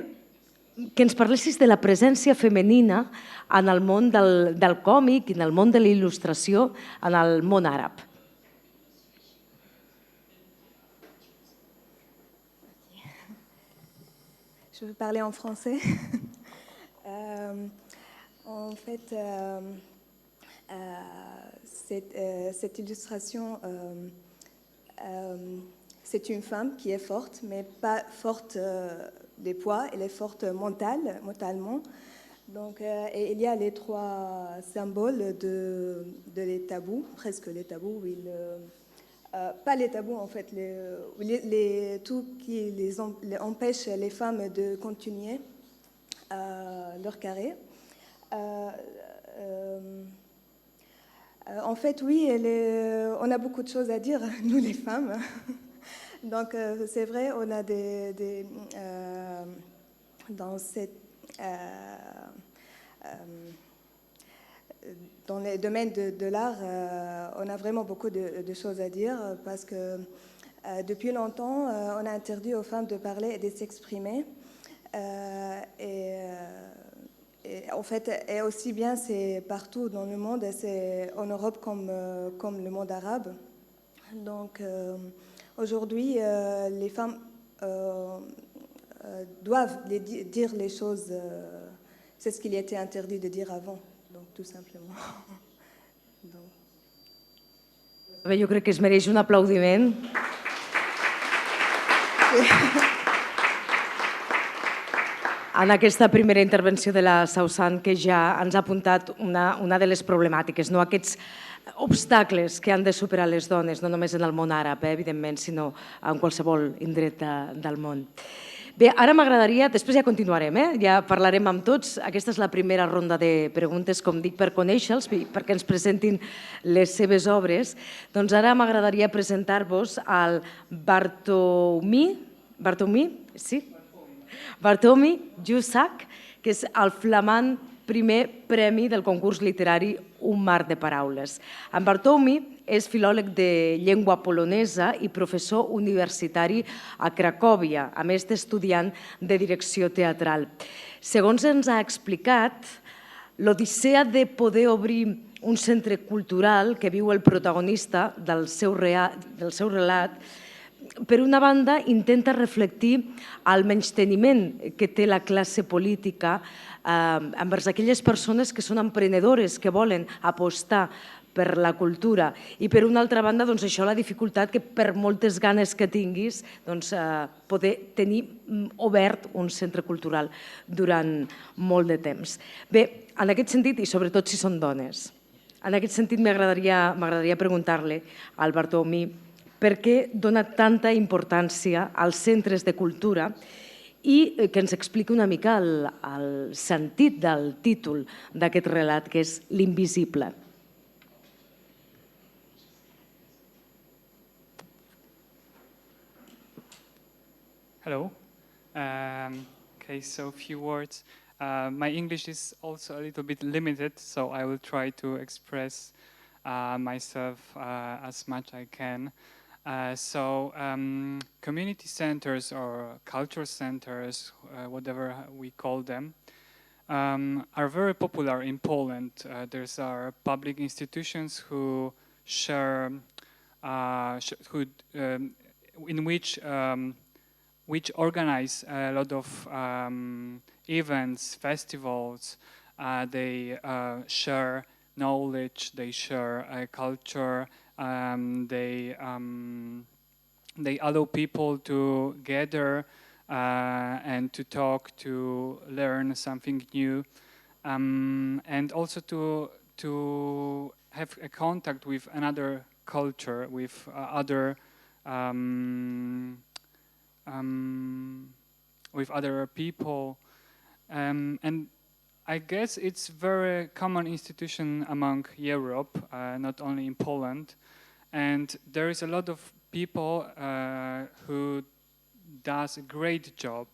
que ens parlessis de la presència femenina en el món del còmic i en el món de la il·lustració en el món àrab. Je vais parler en français. En fait, cette illustration, c'est une femme qui est forte, mais pas forte des poids, elle est forte mentalement. Donc, et il y a les trois symboles de les tabous, presque les tabous, pas les tabous en fait, tout qui empêche les femmes de continuer leur carrière. En fait, oui, on a beaucoup de choses à dire, nous les femmes. Donc, c'est vrai, on a dans les domaines de l'art, on a vraiment beaucoup de choses à dire parce que depuis longtemps, on a interdit aux femmes de parler et de s'exprimer. Et en fait, et aussi bien c'est partout dans le monde, c'est en Europe comme le monde arabe. Donc aujourd'hui, les femmes doivent dire les choses. C'est ce qu'il était interdit de dire avant. Donc, tout simplement. Bé, jo crec que es mereix un aplaudiment. En aquesta primera intervenció de la Sausan, que ja ens ha apuntat una de les problemàtiques, no? Aquests obstacles que han de superar les dones, no només en el món àrab, evidentment, sinó en qualsevol indret del món. Bé, ara m'agradaria, després ja continuarem, ja parlarem amb tots. Aquesta és la primera ronda de preguntes, com dic, per conèixer-los, perquè ens presentin les seves obres. Doncs ara m'agradaria presentar-vos al Bartomi, sí? Bartomi Jusak, que és el flamant primer premi del concurs literari Un Mar de Paraules. En Bartomi és filòleg de llengua polonesa i professor universitari a Cracòvia, a més d'estudiant de direcció teatral. Segons ens ha explicat, l'odissea de poder obrir un centre cultural que viu el protagonista del seu relat, per una banda, intenta reflectir el menysteniment que té la classe política envers aquelles persones que són emprenedores, que volen apostar per la cultura. I per una altra banda, això, la dificultat que per moltes ganes que tinguis, poder tenir obert un centre cultural durant molt de temps. Bé, en aquest sentit, i sobretot si són dones, en aquest sentit m'agradaria preguntar-li al Bartomi per què dona tanta importància als centres de cultura i que ens expliqui una mica el sentit del títol d'aquest relat, que és L'invisible. Hello. Okay, so a few words. My English is also a little bit limited, so I will try to express myself as much as I can. Community centers or culture centers, whatever we call them, are very popular in Poland. There's public institutions who share, which organize a lot of events, festivals. They share knowledge, they share culture. They allow people to gather and to talk, to learn something new, and also to have a contact with another culture, with other people, and I guess it's a very common institution among Europe, not only in Poland. And there is a lot of people who does a great job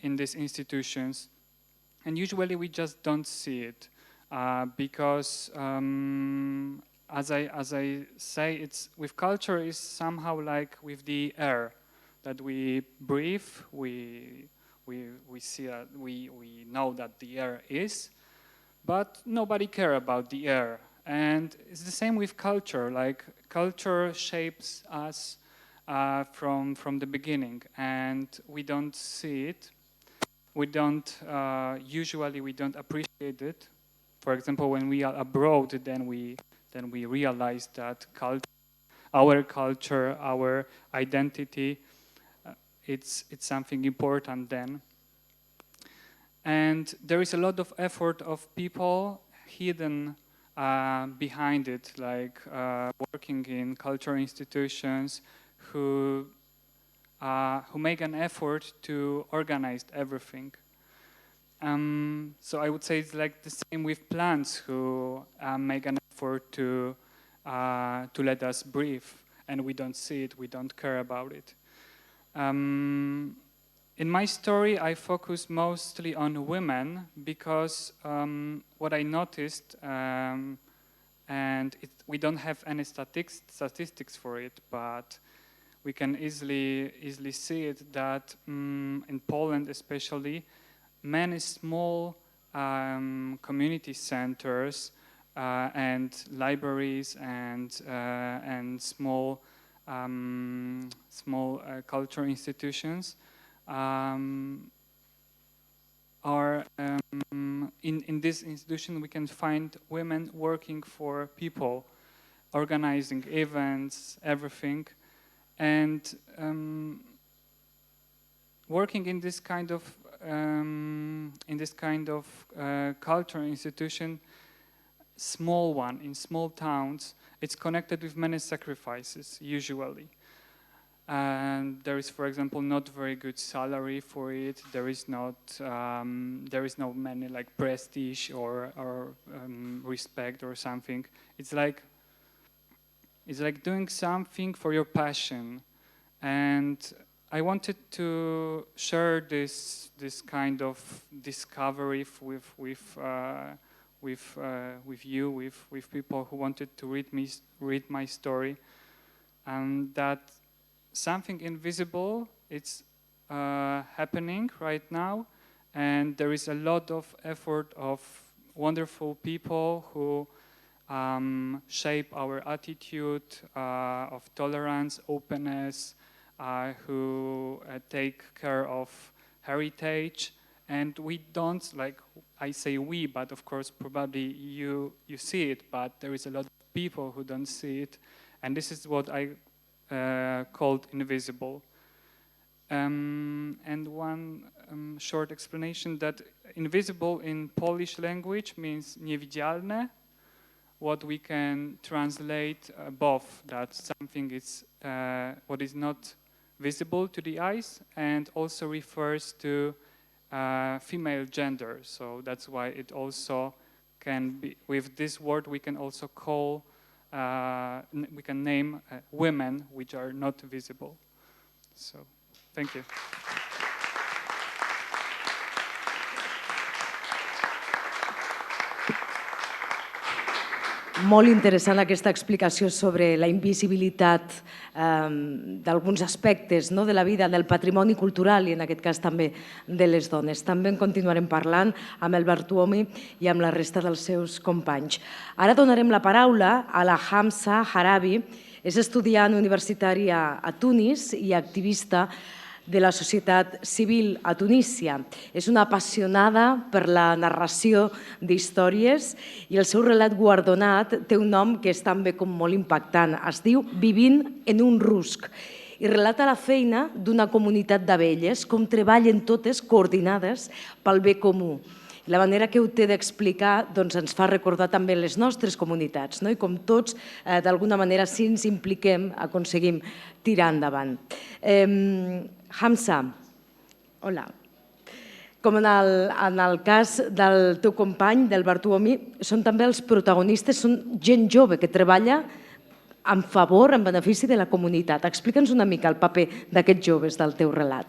in these institutions. And usually we just don't see it because, as I say, it's with culture is somehow like with the air that we breathe. We see we know that the air is, but nobody cares about the air. And it's the same with culture. Like culture shapes us from the beginning, and we don't see it. We don't usually we don't appreciate it. For example, when we are abroad, then we realize that our culture, our identity, it's something important then. And there is a lot of effort of people hidden behind it, like working in cultural institutions who make an effort to organize everything. So I would say it's like the same with plants who make an effort to let us breathe, and we don't see it, we don't care about it. In my story, I focus mostly on women because what I noticed, and we don't have any statistics for it, but we can easily see it that in Poland especially, many small community centers and libraries and small cultural institutions are in this institution we can find women working for people, organizing events, everything, And working in this kind of cultural institution, small one in small towns, it's connected with many sacrifices usually. And there is, for example, not very good salary for it. There is no many like prestige or respect or something. It's like doing something for your passion. And I wanted to share this kind of discovery with you, with people who wanted to read my story, and that something invisible it's happening right now, and there is a lot of effort of wonderful people who shape our attitude of tolerance, openness, who take care of heritage. And we don't, like I say we, but of course probably you see it, but there is a lot of people who don't see it. And this is what I called invisible. And one short explanation that invisible in Polish language means niewidzialne, what we can translate above, that something is what is not visible to the eyes, and also refers to female gender. So that's why it also can be, with this word we can also call, we can name women which are not visible. So, thank you. Molt interessant aquesta explicació sobre la invisibilitat d'alguns aspectes de la vida, del patrimoni cultural i en aquest cas també de les dones. També en continuarem parlant amb el Bartuomi i amb la resta dels seus companys. Ara donarem la paraula a la Hamza Harabi, és estudiant universitària a Tunis i activista de la societat civil a Tunísia. És una apassionada per la narració d'històries i el seu relat guardonat té un nom que és també com molt impactant. Es diu Vivint en un rusc i relata la feina d'una comunitat d'abelles, com treballen totes coordinades pel bé comú. La manera que ho té d'explicar ens fa recordar també les nostres comunitats i com tots, d'alguna manera, si ens impliquem, aconseguim tirar endavant. Hamza, hola. Com en el cas del teu company, del Bartuomi, són també els protagonistes, són gent jove que treballa en favor, en benefici de la comunitat. Explica'ns una mica el paper d'aquests joves del teu relat.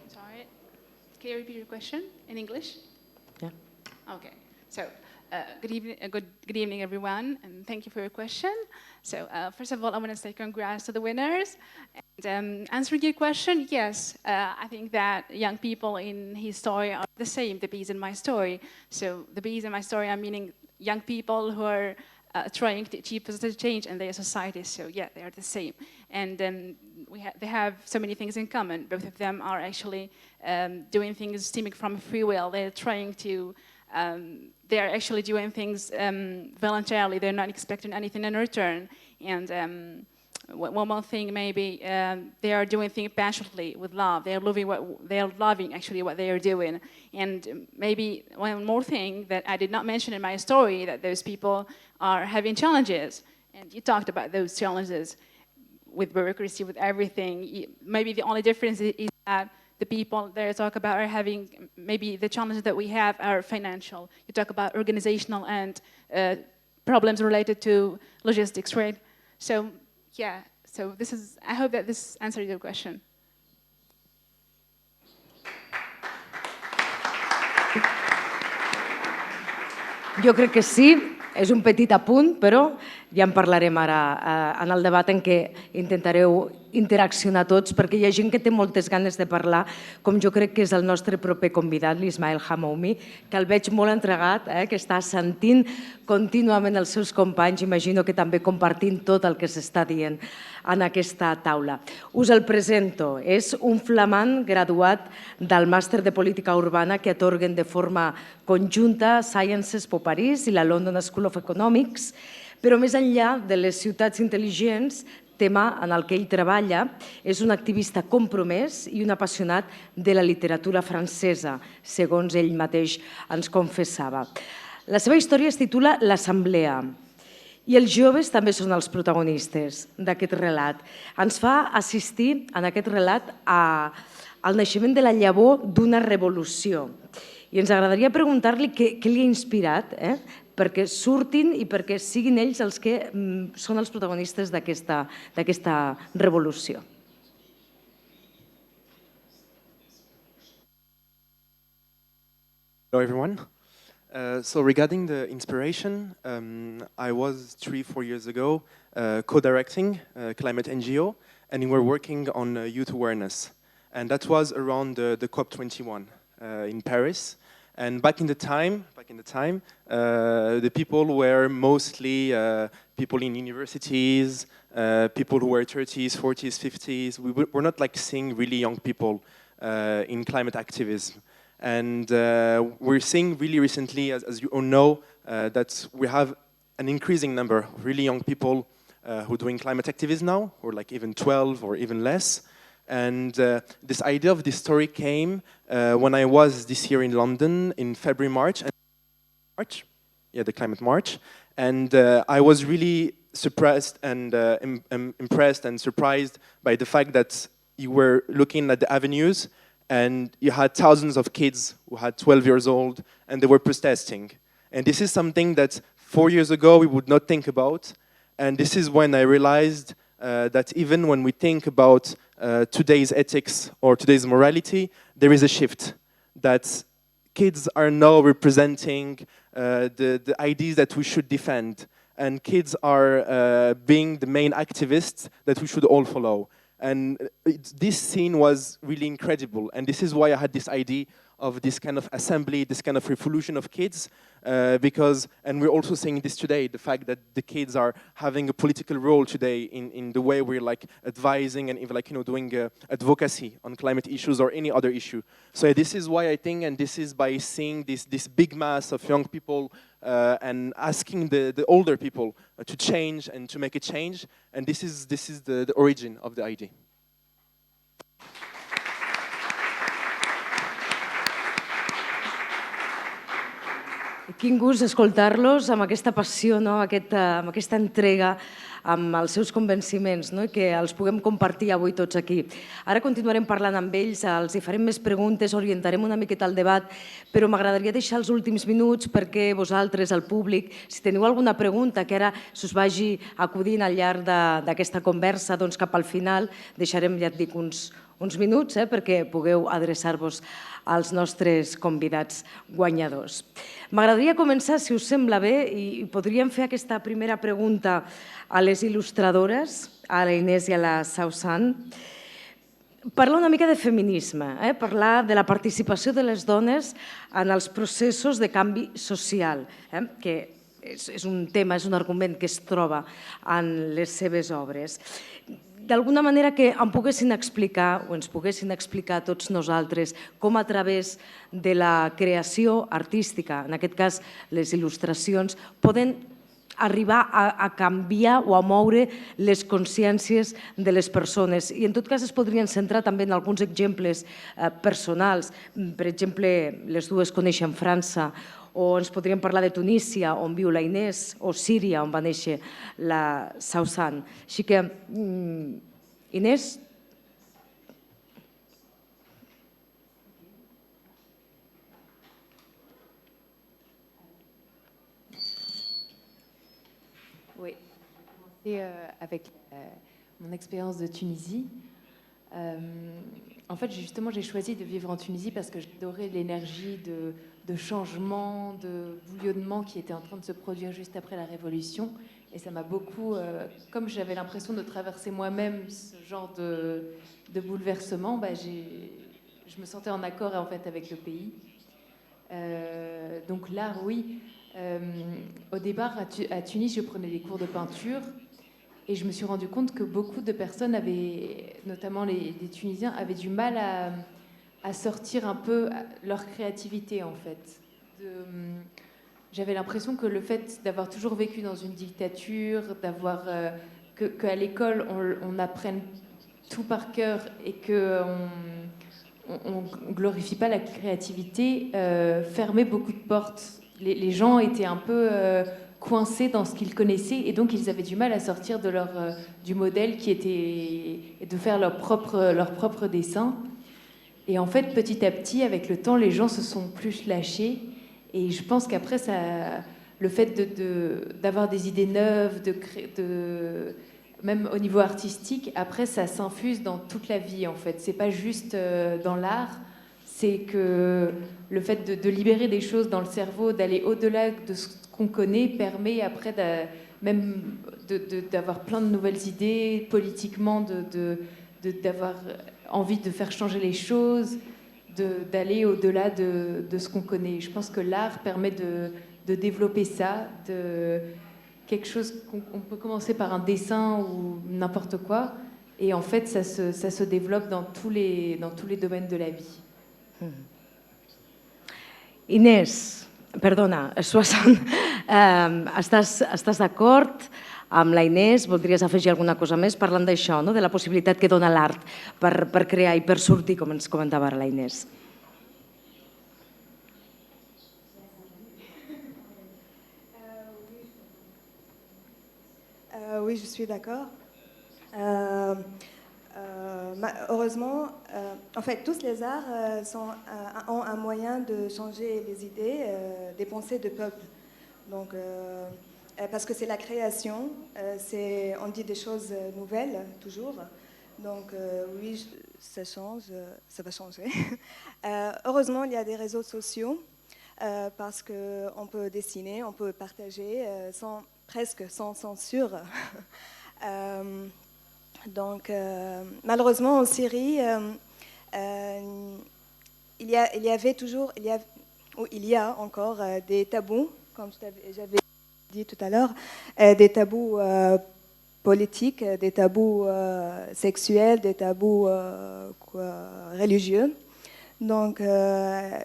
Sorry, can you repeat your question in English? Yeah. Okay, so good evening everyone, and thank you for your question. So first of all, I want to say congrats to the winners. And answering your question, yes, I think that young people in his story are the same, the bees in my story. So the bees in my story, I'm meaning young people who are trying to achieve positive change in their society. So yeah, they are the same. And they have so many things in common. Both of them are actually doing things stemming from free will. They're trying to they are actually doing things voluntarily. They're not expecting anything in return. And one more thing, maybe they are doing things passionately with love. They are loving actually what they are doing. And maybe one more thing that I did not mention in my story, that those people are having challenges. And you talked about those challenges with bureaucracy, with everything. Maybe the only difference is that the people that I talk about are having, maybe the challenges that we have are financial. You talk about organizational and problems related to logistics, right? So, yeah, so this is, I hope that this answers your question. Jo crec que sí, és un petit apunt, però ja en parlarem ara en el debat en què intentareu interaccionar tots, perquè hi ha gent que té moltes ganes de parlar, com jo crec que és el nostre proper convidat, l'Ismael Hamoumi, que el veig molt entregat, que està sentint contínuament els seus companys, imagino que també compartint tot el que s'està dient en aquesta taula. Us el presento, és un flamant graduat del màster de política urbana que atorguen de forma conjunta Sciences po París i la London School of Economics, però més enllà de les ciutats intel·ligents tema en el que ell treballa. És un activista compromès i un apassionat de la literatura francesa, segons ell mateix ens confessava. La seva història es titula L'Assemblea i els joves també són els protagonistes d'aquest relat. Ens fa assistir en aquest relat al naixement de la llavor d'una revolució. I ens agradaria preguntar-li què li ha inspirat perquè surtin i perquè siguin ells els que són els protagonistes d'aquesta revolució. Hello, everyone. So regarding the inspiration, I was 3-4 years ago co-directing a climate NGO, and we were working on youth awareness. And that was around the COP21 in Paris. And back in the time, the people were mostly people in universities, people who were 30s, 40s, 50s. We were not like seeing really young people in climate activism. And we're seeing really recently, as you all know, that we have an increasing number of really young people who are doing climate activism now, or like even 12 or even less. And this idea of this story came when I was this year in London in February, March, the climate march. And I was really surprised and impressed and surprised by the fact that you were looking at the avenues and you had thousands of kids who had 12 years old and they were protesting. And this is something that 4 years ago we would not think about. And this is when I realized that even when we think about today's ethics or today's morality, there is a shift. That kids are now representing the ideas that we should defend. And kids are being the main activists that we should all follow. And this scene was really incredible. And this is why I had this idea of this kind of assembly, this kind of revolution of kids, because, and we're also seeing this today, the fact that the kids are having a political role today in the way we're like advising and even like, doing advocacy on climate issues or any other issue. So this is why I think, and this is by seeing this big mass of young people and asking the older people to change and to make a change. And this is the origin of the idea. Quin gust escoltar-los amb aquesta passió, amb aquesta entrega, amb els seus convenciments, i que els puguem compartir avui tots aquí. Ara continuarem parlant amb ells, els hi farem més preguntes, orientarem una miqueta el debat, però m'agradaria deixar els últims minuts perquè vosaltres, el públic, si teniu alguna pregunta que ara s'us vagi acudint al llarg d'aquesta conversa, doncs cap al final deixarem, ja et dic, uns minuts perquè pugueu adreçar-vos als nostres convidats guanyadors. M'agradaria començar, si us sembla bé, i podríem fer aquesta primera pregunta a les il·lustradores, a la Inés i a la Sausan. Parlar una mica de feminisme, parlar de la participació de les dones en els processos de canvi social, que és un tema, és un argument que es troba en les seves obres. D'alguna manera que em poguessin explicar, o ens poguessin explicar a tots nosaltres, com a través de la creació artística, en aquest cas les il·lustracions, poden arribar a canviar o a moure les consciències de les persones. I en tot cas es podrien centrar també en alguns exemples personals. Per exemple, les dues coneixen França, o ens podríem parlar de Tunísia, on viu la Inés, o Síria, on va néixer la Sausan. Així que, Inés? Oui, avec mon expérience de Tunisie. En fait, justement, j'ai choisi de vivre en Tunisie parce que j'adorais l'énergie de changement, de bouillonnement qui était en train de se produire juste après la Révolution. Et ça m'a beaucoup, comme j'avais l'impression de traverser moi-même ce genre de bouleversement, je me sentais en accord en fait avec le pays. Donc l'art, oui. Au départ, à Tunis, je prenais des cours de peinture. Et je me suis rendu compte que beaucoup de personnes avaient, notamment des Tunisiens, avaient du mal à sortir un peu leur créativité, en fait. J'avais l'impression que le fait d'avoir toujours vécu dans une dictature, d'avoir qu'à l'école, on apprenne tout par cœur et qu'on ne glorifie pas la créativité, fermait beaucoup de portes. Les gens étaient un peu coincés dans ce qu'ils connaissaient et donc ils avaient du mal à sortir de du modèle qui était de faire leur propre dessin. Et en fait, petit à petit, avec le temps, les gens se sont plus lâchés. Et je pense qu'après, le fait d'avoir des idées neuves, même au niveau artistique, après, ça s'infuse dans toute la vie, en fait. C'est pas juste dans l'art, c'est que le fait de libérer des choses dans le cerveau, d'aller au-delà de ce qu'on connaît, permet après même d'avoir plein de nouvelles idées, politiquement, d'avoir envie de faire changer les choses, d'aller au-delà de ce qu'on connaît. Je pense que l'art permet de développer ça, quelque chose qu'on peut commencer par un dessin ou n'importe quoi, et en fait ça se développe dans tous les domaines de la vie. Inés, perdona, Suasan, estàs d'acord amb la Inés? Voldries afegir alguna cosa més parlant d'això, no? De la possibilitat que dona l'art per crear i per sortir, com ens comentava ara la Inés? Oui, je suis d'accord. Heureusement, en fait, tous les arts ont un moyen de changer les idées, des pensées de peuple. Donc, parce que c'est la création, on dit des choses nouvelles toujours. Donc, oui, ça change, ça va changer. Heureusement, il y a des réseaux sociaux parce qu'on peut dessiner, on peut partager presque sans censure. Donc, malheureusement, en Syrie, il y a encore des tabous, comme j'avais dit tout à l'heure, des tabous politiques, des tabous sexuels, des tabous religieux. Donc,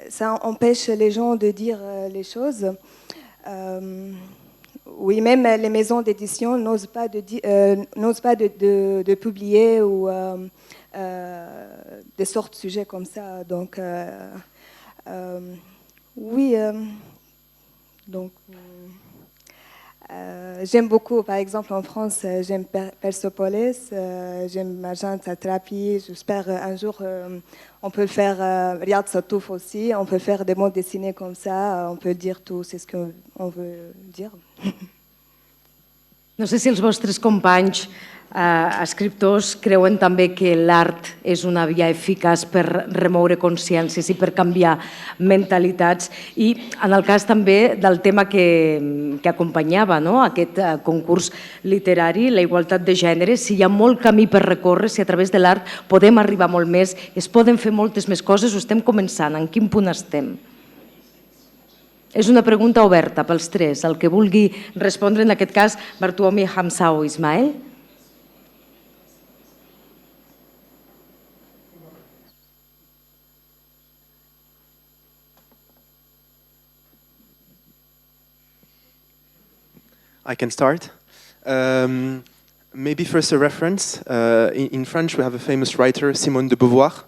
ça empêche les gens de dire les choses. Oui, même les maisons d'édition n'osent pas de publier ou des sortes de sujets comme ça. Donc, oui. Donc, j'aime beaucoup, par exemple, en France, j'aime Persepolis, j'aime Agence Satrapi. J'espère un jour on peut faire Riyad Satouf aussi. On peut faire des mots dessinés comme ça. On peut dire tout, c'est ce qu'on veut dire. No sé si els vostres companys escriptors creuen també que l'art és una via eficaç per remoure consciències i per canviar mentalitats, i en el cas també del tema que acompanyava aquest concurs literari, la igualtat de gènere, si hi ha molt camí per recórrer, si a través de l'art podem arribar molt més, es poden fer moltes més coses, o estem començant, en quin punt estem? És una pregunta oberta pels tres, el que vulgui respondre, en aquest cas, Bartuomi, Hamza o Ismael. I can start. Maybe first a reference. In French, we have a famous writer, Simone de Beauvoir.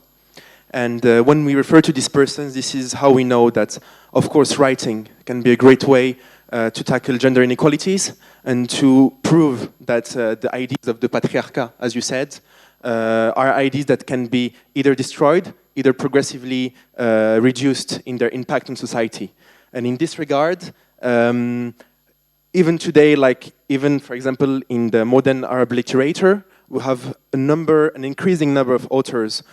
And when we refer to these persons, this is how we know that, of course, writing can be a great way to tackle gender inequalities and to prove that the ideas of the patriarchat, as you said, are ideas that can be either destroyed, either progressively reduced in their impact on society. And in this regard, even today, even, for example, in the modern Arab literature, we have an increasing number of authors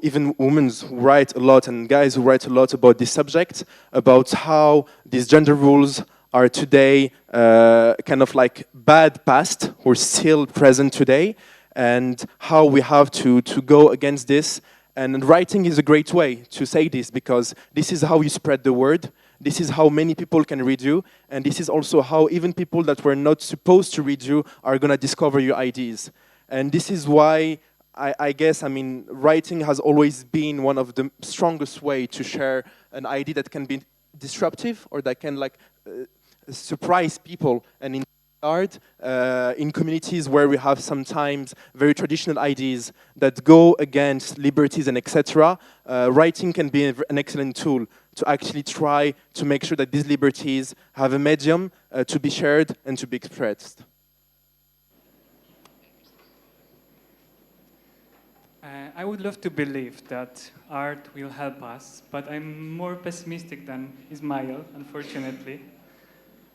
even women who write a lot and guys who write a lot about this subject, about how these gender rules are today kind of like bad past or still present today, and how we have to go against this. And writing is a great way to say this, because this is how you spread the word, this is how many people can read you, and this is also how even people that were not supposed to read you are going to discover your ideas. And this is why I guess, writing has always been one of the strongest way to share an idea that can be disruptive or that can surprise people. And in art in communities where we have sometimes very traditional ideas that go against liberties and etc. Writing can be an excellent tool to actually try to make sure that these liberties have a medium to be shared and to be expressed. I would love to believe that art will help us, but I'm more pessimistic than Ismail, unfortunately.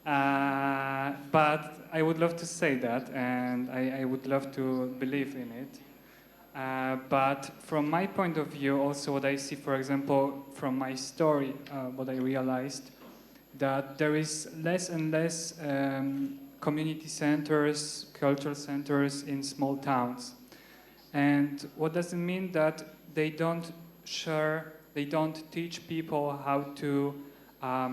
But I would love to say that, and I would love to believe in it. But from my point of view, also what I see, for example, from my story, what I realized, that there is less and less community centers, cultural centers in small towns. And what does it mean? That they don't share, they don't teach people how to have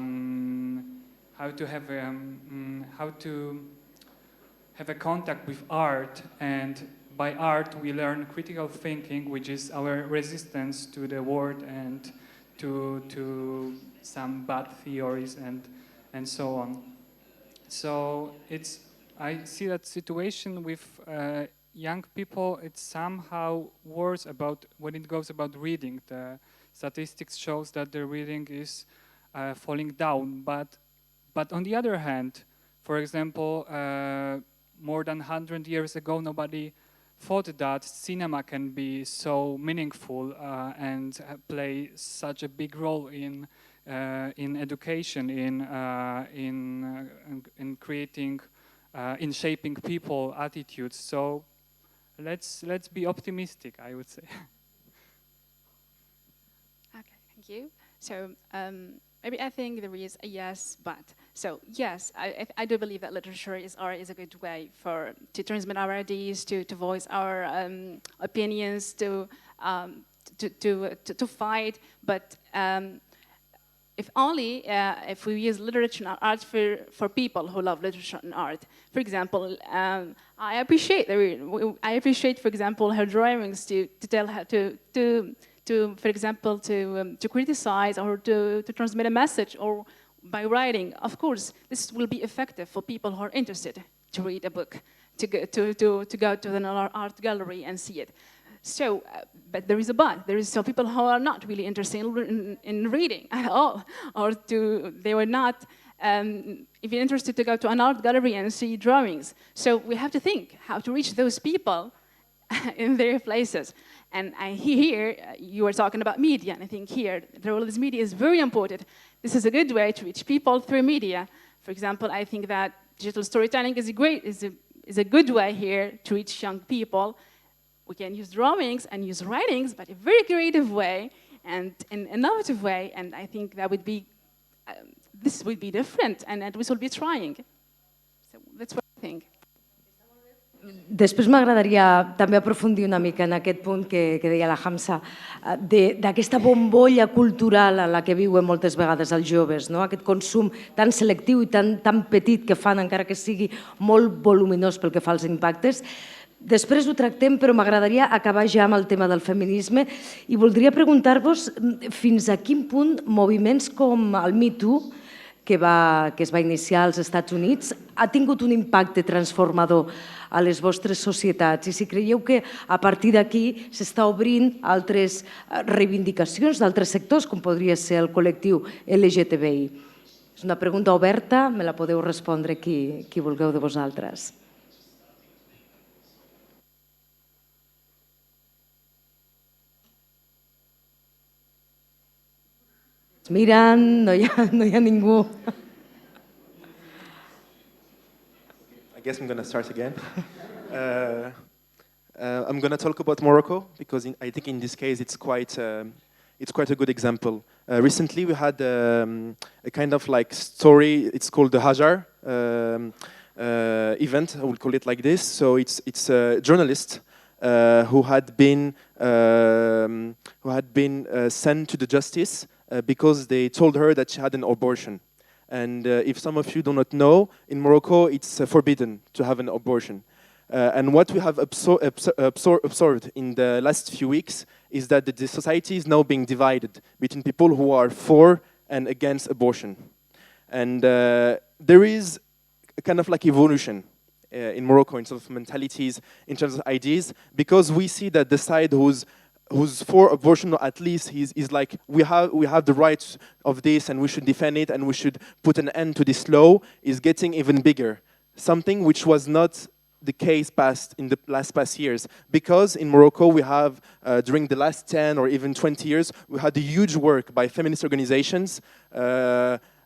a contact with art, and by art we learn critical thinking, which is our resistance to the world and to some bad theories and so on. So I see that situation with young people, it's somehow worse about when it goes about reading. The statistics shows that the reading is falling down, but on the other hand, for example, more than 100 years ago, nobody thought that cinema can be so meaningful and play such a big role in education, in creating, in shaping people attitudes. So let's be optimistic, I would say. Okay, thank you. So maybe I think there is a yes, but. So yes, I do believe that literature is a good way to transmit our ideas, to voice our opinions, to fight. But if we use literature and art for people who love literature and art. For example, I appreciate, for example, her drawings to tell her for example, to criticize or to transmit a message, or by writing. Of course, this will be effective for people who are interested to read a book, to go to an art gallery and see it. So, but there is a but. There is some people who are not really interested in reading at all, or they were not even interested to go to an art gallery and see drawings. So we have to think how to reach those people in their places. And here, you were talking about media, and I think here, the role of this media is very important. This is a good way to reach people through media. For example, I think that digital storytelling is a good way here to reach young people. We can use drawings and use writings, but in a very creative way and in an innovative way, and I think that would be, this would be different, and we will be trying. So that's what I think. Després m'agradaria també aprofundir una mica en aquest punt que deia la Hamza, d'aquesta bombolla cultural a la que viuen moltes vegades els joves, aquest consum tan selectiu i tan petit que fan, encara que sigui molt voluminós pel que fa als impactes. Després ho tractem, però m'agradaria acabar ja amb el tema del feminisme i voldria preguntar-vos fins a quin punt moviments com el Me Too, que es va iniciar als Estats Units, ha tingut un impacte transformador a les vostres societats i si creieu que a partir d'aquí s'està obrint altres reivindicacions d'altres sectors, com podria ser el col·lectiu LGTBI. És una pregunta oberta, me la podeu respondre qui vulgueu de vosaltres. Miren, no hi ha ningú. I guess I'm going to start again. I'm going to talk about Morocco because I think in this case it's quite a good example. Recently we had a kind of like story. It's called the Hajar event. I will call it like this. So it's a journalist who had been sent to the justice because they told her that she had an abortion. And if some of you do not know, in Morocco it's forbidden to have an abortion. And what we have observed in the last few weeks is that the society is now being divided between people who are for and against abortion. And there is a kind of like evolution in Morocco in terms of mentalities, in terms of ideas, because we see that the side who's for abortion, or at least is like, we have the rights of this and we should defend it and we should put an end to this law, is getting even bigger. Something which was not the case in the past years, because in Morocco we have, during the last 10 or even 20 years, we had a huge work by feminist organizations,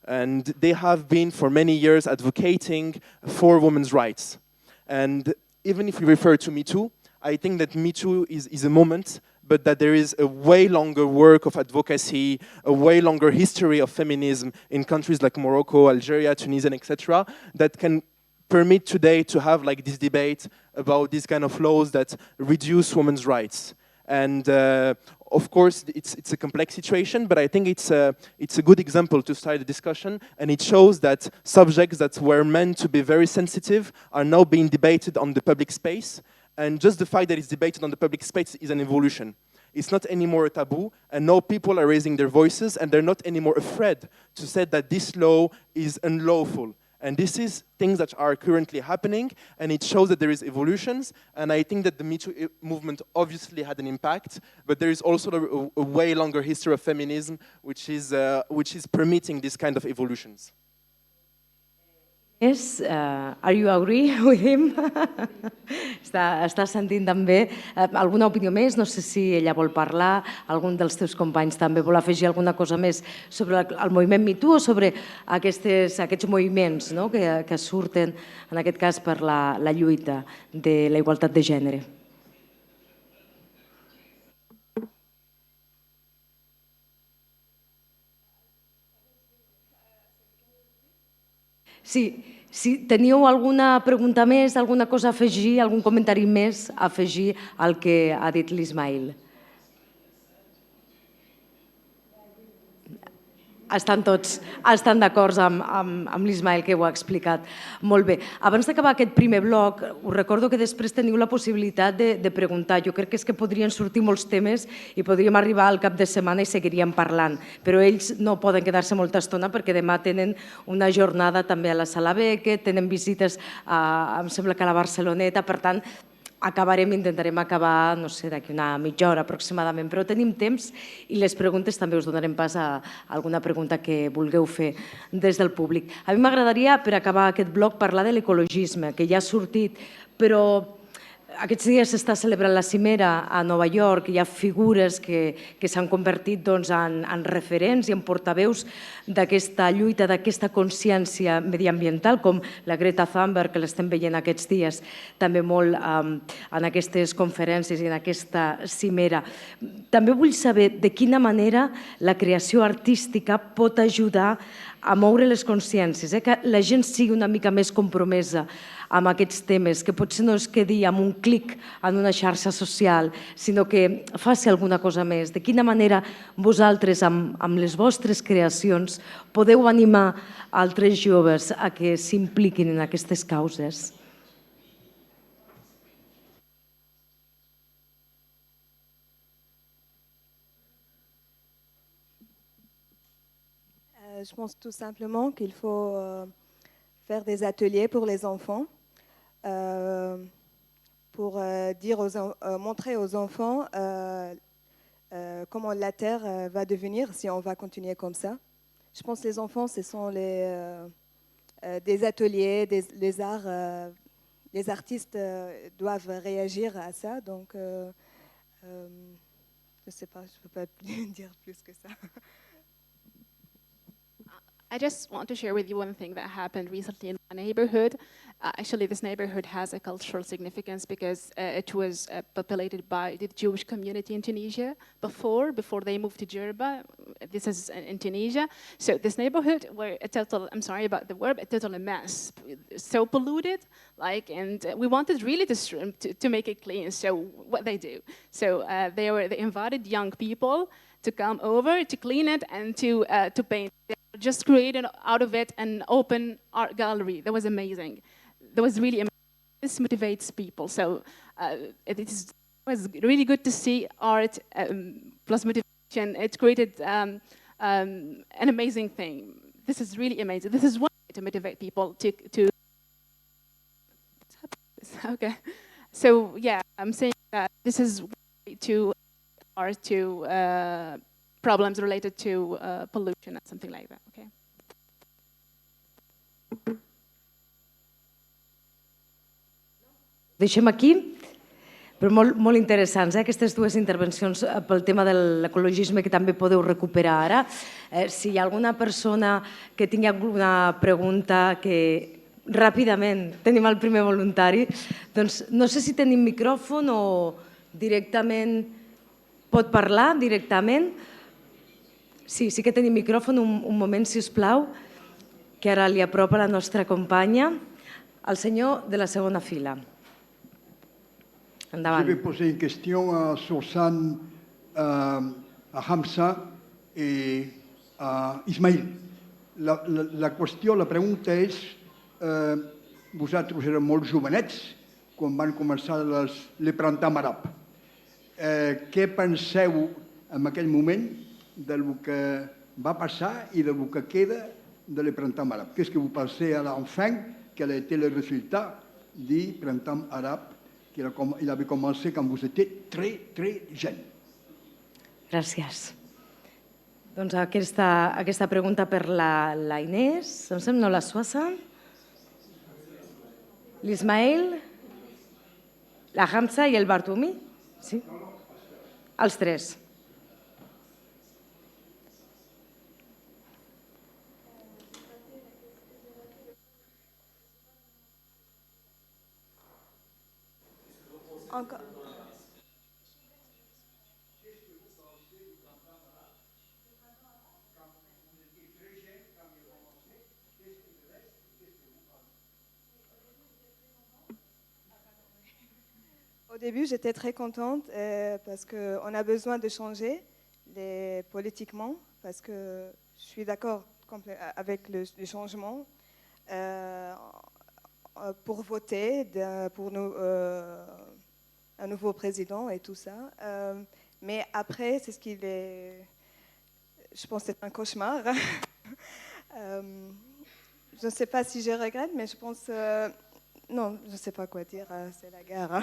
and they have been for many years advocating for women's rights. And even if we refer to Me Too, I think that Me Too is a moment, but that there is a way longer work of advocacy, a way longer history of feminism in countries like Morocco, Algeria, Tunisia, etc., that can permit today to have like this debate about these kind of laws that reduce women's rights. And of course, it's a complex situation, but I think it's a good example to start a discussion, and it shows that subjects that were meant to be very sensitive are now being debated on the public space, and just the fact that it's debated on the public space is an evolution. It's not anymore a taboo, and now people are raising their voices, and they're not anymore afraid to say that this law is unlawful. And this is things that are currently happening, and it shows that there is evolutions, and I think that the Me Too movement obviously had an impact, but there is also a way longer history of feminism which is permitting this kind of evolutions. Yes, are you agree with him? Està sentint també alguna opinió més? No sé si ella vol parlar, algun dels teus companys també vol afegir alguna cosa més sobre el moviment Me Too o sobre aquests moviments que surten, en aquest cas, per la lluita de la igualtat de gènere. Sí, si teniu alguna pregunta més, alguna cosa a afegir, algun comentari més a afegir al que ha dit l'Ismail. Estan d'acord amb l'Ismail, que ho ha explicat molt bé. Abans d'acabar aquest primer bloc, us recordo que després teniu la possibilitat de preguntar. Jo crec que és que podrien sortir molts temes i podríem arribar al cap de setmana i seguiríem parlant, però ells no poden quedar-se molta estona perquè demà tenen una jornada també a la Sala Beckett, tenen visites, em sembla que a la Barceloneta, per tant, intentarem acabar, no sé, d'aquí una mitja hora aproximadament, però tenim temps i les preguntes també us donarem pas a alguna pregunta que vulgueu fer des del públic. A mi m'agradaria, per acabar aquest bloc, parlar de l'ecologisme, que ja ha sortit, però aquests dies s'està celebrant la cimera a Nova York, hi ha figures que s'han convertit en referents i en portaveus d'aquesta lluita, d'aquesta consciència mediambiental, com la Greta Thunberg, que l'estem veient aquests dies també molt en aquestes conferències i en aquesta cimera. També vull saber de quina manera la creació artística pot ajudar a moure les consciències, que la gent sigui una mica més compromesa amb aquests temes, que potser no es quedi amb un clic en una xarxa social, sinó que faci alguna cosa més. De quina manera vosaltres, amb les vostres creacions, podeu animar altres joves a que s'impliquin en aquestes causes? Je pense tout simplement qu'il faut faire des ateliers pour les enfants, pour montrer aux enfants comment la Terre va devenir si on va continuer comme ça. Je pense que les enfants, ce sont des ateliers, les arts, les artistes doivent réagir à ça. Donc, je ne sais pas, je ne peux pas dire plus que ça. I just want to share with you one thing that happened recently in my neighborhood. Actually, this neighborhood has a cultural significance because it was populated by the Jewish community in Tunisia before they moved to Jerba. This is in Tunisia. So this neighborhood were a total, I'm sorry about the word, a total mess. So polluted, and we wanted really to make it clean. So what they do? So they invited young people to come over, to clean it, and to paint. They just created out of it an open art gallery. That was amazing. That was really amazing. This motivates people. So it was really good to see art plus motivation. It created an amazing thing. This is really amazing. This is one way to motivate people to Okay. So yeah, I'm saying that this is to problems related to pollution and something like that. Okay. Deixem aquí, però molt interessants, aquestes dues intervencions pel tema de l'ecologisme que també podeu recuperar ara. Si hi ha alguna persona que tingui alguna pregunta, que ràpidament tenim el primer voluntari, doncs no sé si tenim micròfon o directament pot parlar directament. Sí que tenim micròfon, un moment, si us plau, que ara li apropa la nostra companya, el senyor de la segona fila. Endavant. Je vais poser une question à Soursan, à Hamza et à Ismaïl. La qüestió, la pregunta és, vosaltres éreu molt jovenets quan van començar les printemps arabes. Què penseu en aquell moment del que va passar i del que queda de les printemps arabes? Qu'est-ce que vous pensez à l'enfant? Quel a été le résultat du printemps arabe? Il avait commencé quand vous étiez très, très jeune. Gràcies. Doncs aquesta pregunta per la Inés, em sembla, no la Suasa, l'Ismael, la Hamza i el Bartumi? Sí? Els tres. Encore. Au début, j'étais très contente parce qu'on a besoin de changer politiquement, parce que je suis d'accord avec le changement pour voter pour nous. Un nouveau président et tout ça. Mais après, c'est ce qu'il est... Je pense que c'est un cauchemar. Je ne sais pas si je regrette, mais je pense... Non, je ne sais pas quoi dire, c'est la guerre.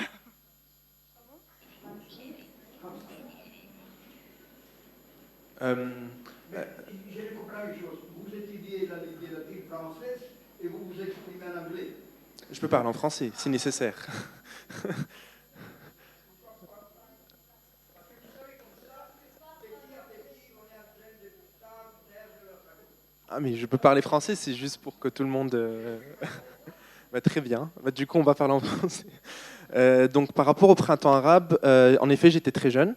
J'ai compris une chose. Vous étudiez la littérature française et vous vous exprimez en anglais. Je peux parler en français, si nécessaire. Ah mais je peux parler français, c'est juste pour que tout le monde... très bien, du coup on va parler en français. Donc par rapport au printemps arabe, en effet j'étais très jeune,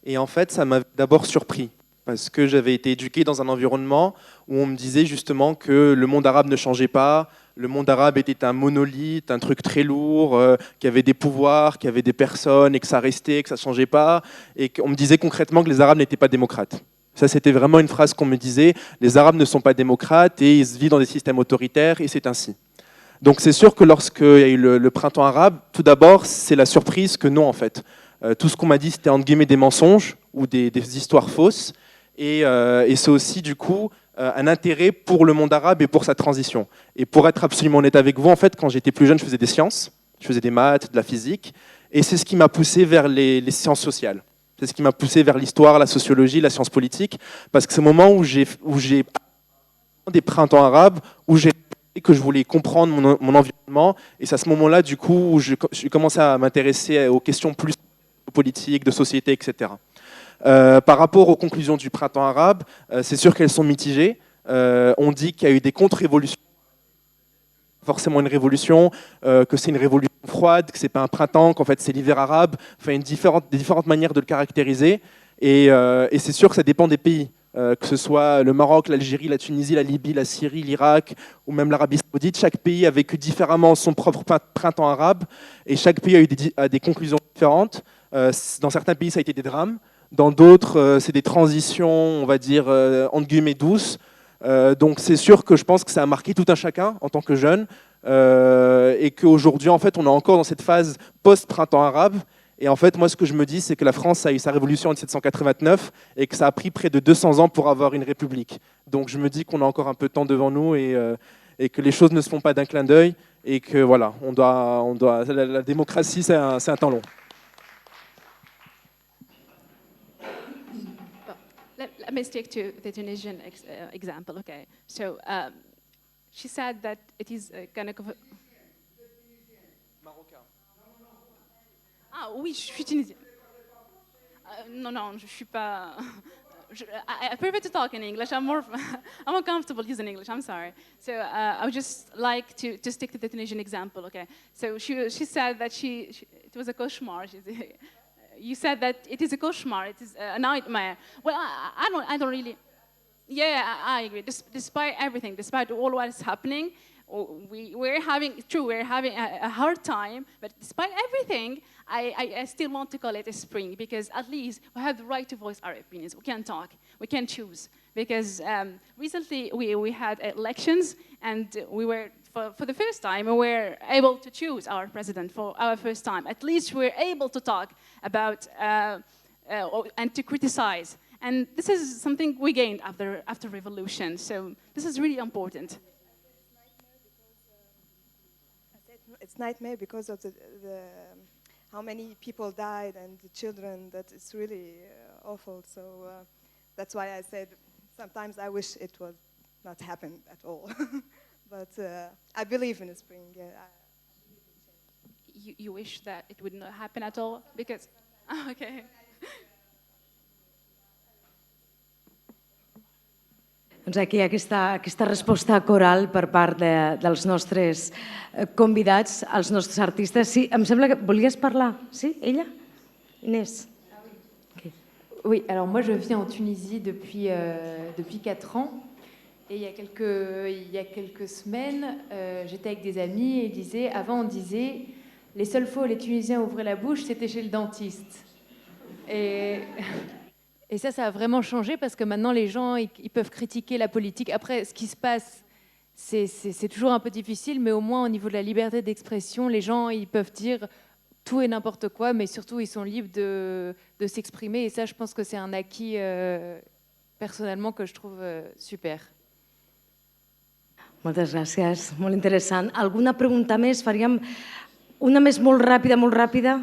et en fait ça m'a d'abord surpris, parce que j'avais été éduqué dans un environnement où on me disait justement que le monde arabe ne changeait pas, le monde arabe était un monolithe, un truc très lourd, qui avait des pouvoirs, qui avait des personnes, et que ça restait, que ça ne changeait pas, et qu'on me disait concrètement que les Arabes n'étaient pas démocrates. Ça, c'était vraiment une phrase qu'on me disait, les Arabes ne sont pas démocrates et ils vivent dans des systèmes autoritaires, et c'est ainsi. Donc c'est sûr que lorsqu'il y a eu le printemps arabe, tout d'abord, c'est la surprise que non, en fait. Tout ce qu'on m'a dit, c'était entre guillemets des mensonges ou des histoires fausses, et c'est aussi, du coup, un intérêt pour le monde arabe et pour sa transition. Et pour être absolument honnête avec vous, en fait, quand j'étais plus jeune, je faisais des sciences, je faisais des maths, de la physique, et c'est ce qui m'a poussé vers les sciences sociales. C'est ce qui m'a poussé vers l'histoire, la sociologie, la science politique, parce que c'est le moment où j'ai des printemps arabes, où j'ai que je voulais comprendre mon environnement, et c'est à ce moment-là, du coup, où j'ai commencé à m'intéresser aux questions plus politiques, de société, etc. Par rapport aux conclusions du printemps arabe, c'est sûr qu'elles sont mitigées. On dit qu'il y a eu des contre-révolutions, forcément une révolution, que c'est une révolution froide, que c'est pas un printemps, qu'en fait c'est l'hiver arabe, enfin des différentes manières de le caractériser, et c'est sûr que ça dépend des pays, que ce soit le Maroc, l'Algérie, la Tunisie, la Libye, la Syrie, l'Irak, ou même l'Arabie Saoudite. Chaque pays a vécu différemment son propre printemps arabe, et chaque pays a eu des conclusions différentes. Dans certains pays ça a été des drames, dans d'autres c'est des transitions, on va dire entre guillemets douces. Donc c'est sûr que je pense que ça a marqué tout un chacun en tant que jeune, et qu'aujourd'hui en fait on est encore dans cette phase post-printemps arabe, et en fait moi ce que je me dis c'est que la France a eu sa révolution en 1789 et que ça a pris près de 200 ans pour avoir une république. Donc je me dis qu'on a encore un peu de temps devant nous, et et que les choses ne se font pas d'un clin d'œil et que voilà, la démocratie c'est un temps long. Let me stick to the Tunisian example, okay? So she said that it is kind of... Ah oui, je suis tunisienne. Non, je suis pas... I prefer to talk in English. I'm more comfortable using English. I'm sorry. So I would just like to stick to the Tunisian example, okay? So she said that it was a cauchemar. You said that it is a cauchemar. It is a nightmare. Well, I don't really. Yeah, I agree. Despite everything, despite all what is happening, we're having a hard time. But despite everything, I still want to call it a spring because at least we have the right to voice our opinions. We can talk. We can choose. Because recently we had elections and we were. For the first time, we were able to choose our president for our first time. At least we're able to talk about and to criticize. And this is something we gained after revolution. So this is really important. It's nightmare because of the how many people died and the children. That it's really awful. So that's why I said sometimes I wish it would not happen at all. But I believe in the spring. You wish that it would not happen at all? Because, okay. Doncs aquí aquesta resposta coral per part dels nostres convidats, els nostres artistes. Sí, em sembla que volies parlar. Sí, ella? Inès. Okay. Oui, alors moi je vis en Tunisie depuis 4 ans. Et il y a quelques semaines, j'étais avec des amis et avant on disait les seules fois où les Tunisiens ouvraient la bouche, c'était chez le dentiste. Et ça a vraiment changé parce que maintenant les gens ils peuvent critiquer la politique. Après, ce qui se passe, c'est toujours un peu difficile, mais au moins au niveau de la liberté d'expression, les gens ils peuvent dire tout et n'importe quoi, mais surtout ils sont libres de s'exprimer. Et ça, je pense que c'est un acquis personnellement que je trouve super. Moltes gràcies, molt interessant. Alguna pregunta més? Faríem una més molt ràpida, molt ràpida.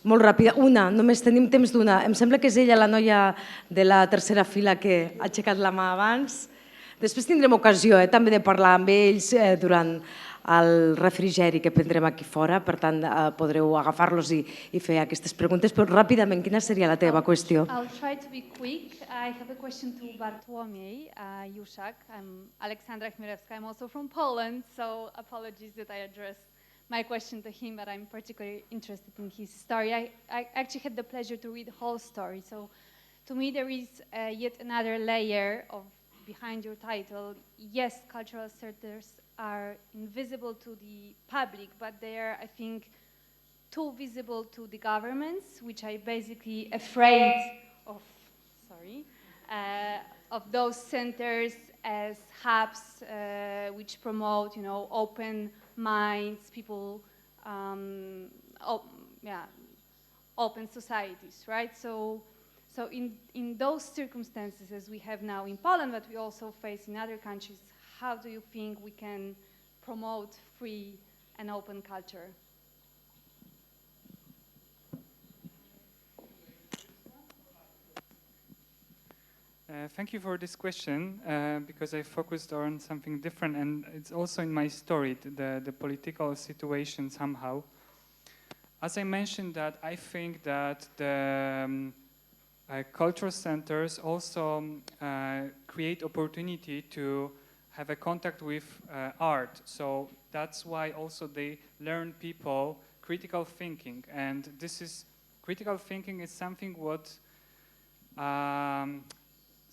Molt ràpida, una, només tenim temps d'una. Em sembla que és ella, la noia de la tercera fila que ha aixecat la mà abans. Després tindrem ocasió també de parlar amb ells durant el refrigeri que prendrem aquí fora, per tant podreu agafar-los i fer aquestes preguntes, però ràpidament, quina seria la teva qüestió? I'll try to be quick. I have a question to Bartłomiej Juszak. I'm Aleksandra Chmielewska. I'm also from Poland, so apologies that I addressed my question to him, but I'm particularly interested in his story. I actually had the pleasure to read the whole story, so to me there is yet another layer behind your title. Yes, cultural centers are invisible to the public, but they are, I think, too visible to the governments, which are basically afraid of, of those centers as hubs which promote, open minds, people, open societies, right? So in those circumstances, as we have now in Poland, but we also face in other countries, how do you think we can promote free and open culture? Thank you for this question, because I focused on something different, and it's also in my story, the political situation somehow. As I mentioned, that I think that the cultural centers also create opportunity to have a contact with art. So that's why also they learn people critical thinking, and critical thinking is something what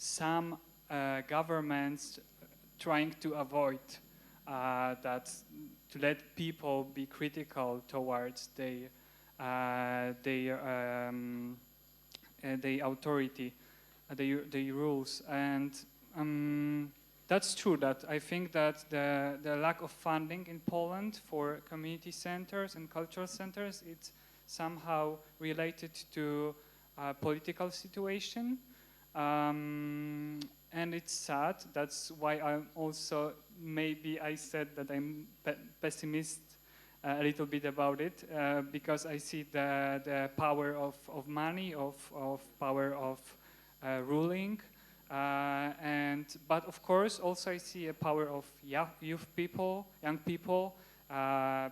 some governments trying to avoid, that to let people be critical towards the authority, the rules, and that's true. That I think that the lack of funding in Poland for community centers and cultural centers, it's somehow related to political situation. And it's sad. That's why I'm also maybe I said that I'm pessimist a little bit about it because I see the power of money, of power of ruling, but of course also I see a power of young people,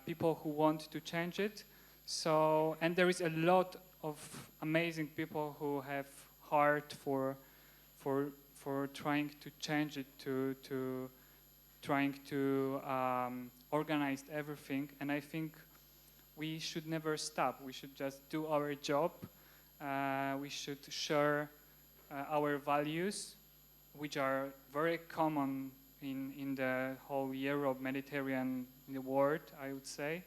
people who want to change it. So, and there is a lot of amazing people who have heart for trying to change it, to trying to organize everything. And I think we should never stop. We should just do our job. We should share our values, which are very common in the whole Europe, Mediterranean, in the world, I would say.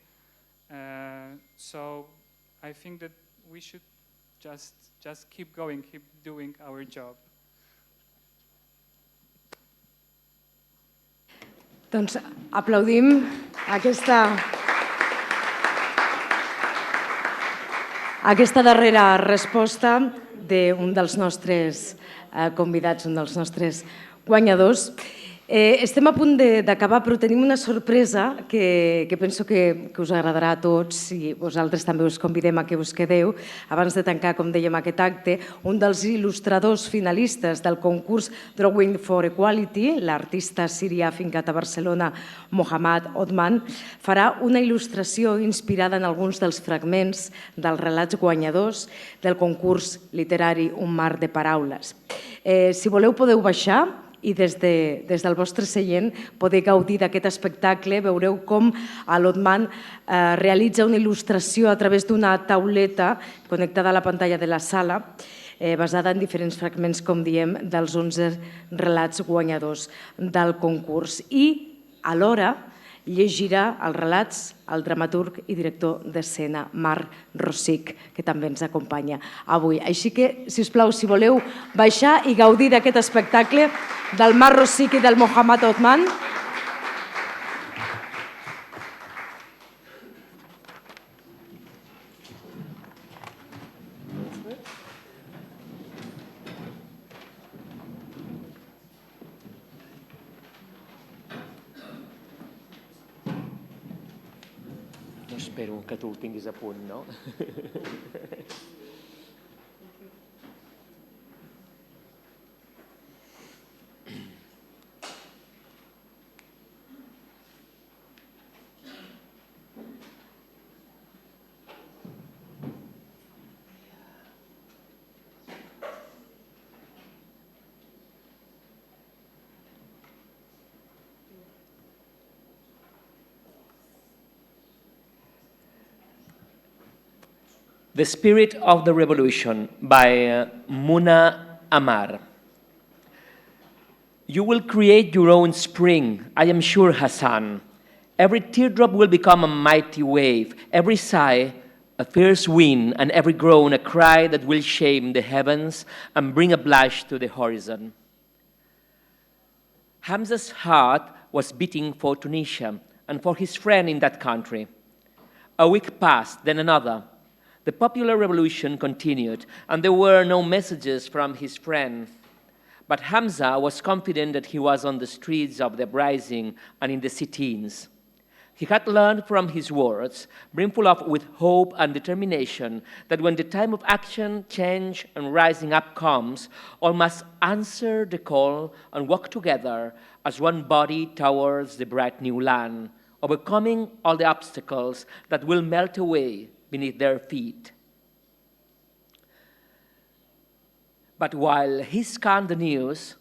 So I think that we should just keep going, keep doing our job. Doncs aplaudim aquesta darrera resposta d'un dels nostres convidats, un dels nostres guanyadors. Estem a punt d'acabar, però tenim una sorpresa que penso que us agradarà a tots i vosaltres també us convidem a que us quedeu. Abans de tancar, com dèiem, aquest acte, un dels il·lustradors finalistes del concurs Drawing for Equality, l'artista sirià afincat a Barcelona, Mohammad Othman, farà una il·lustració inspirada en alguns dels fragments dels relats guanyadors del concurs literari Un Mar de Paraules. Si voleu, podeu baixar i des del vostre seient podeu gaudir d'aquest espectacle. Veureu com l'Othman realitza una il·lustració a través d'una tauleta connectada a la pantalla de la sala, basada en diferents fragments, com diem, dels 11 relats guanyadors del concurs. I alhora llegirà els relats el dramaturg i director d'escena Mar Rossic, que també ens acompanya avui. Així que, si us plau, si voleu baixar i gaudir d'aquest espectacle del Mar Rossic i del Mohammad Othman. Espero que tu ho tinguis a punt, no? The Spirit of the Revolution by Muna Ammar. You will create your own spring, I am sure, Hassan. Every teardrop will become a mighty wave, every sigh a fierce wind, and every groan a cry that will shame the heavens and bring a blush to the horizon. Hamza's heart was beating for Tunisia and for his friend in that country. A week passed, then another. The popular revolution continued, and there were no messages from his friend. But Hamza was confident that he was on the streets of the uprising and in the sit-ins. He had learned from his words, brimful of with hope and determination, that when the time of action, change, and rising up comes, all must answer the call and walk together as one body towards the bright new land, overcoming all the obstacles that will melt away beneath their feet. But while he scanned the news,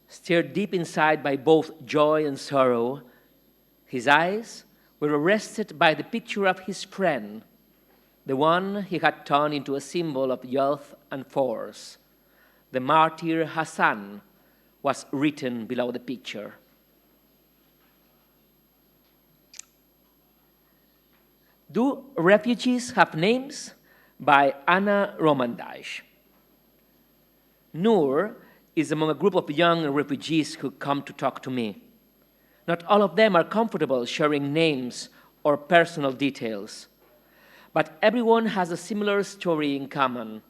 stirred deep inside by both joy and sorrow, his eyes were arrested by the picture of his friend, the one he had turned into a symbol of youth and force. The martyr Hassan was written below the picture. Do refugees have names? By Anna Romandash. Noor is among a group of young refugees who come to talk to me. Not all of them are comfortable sharing names or personal details, but everyone has a similar story in common.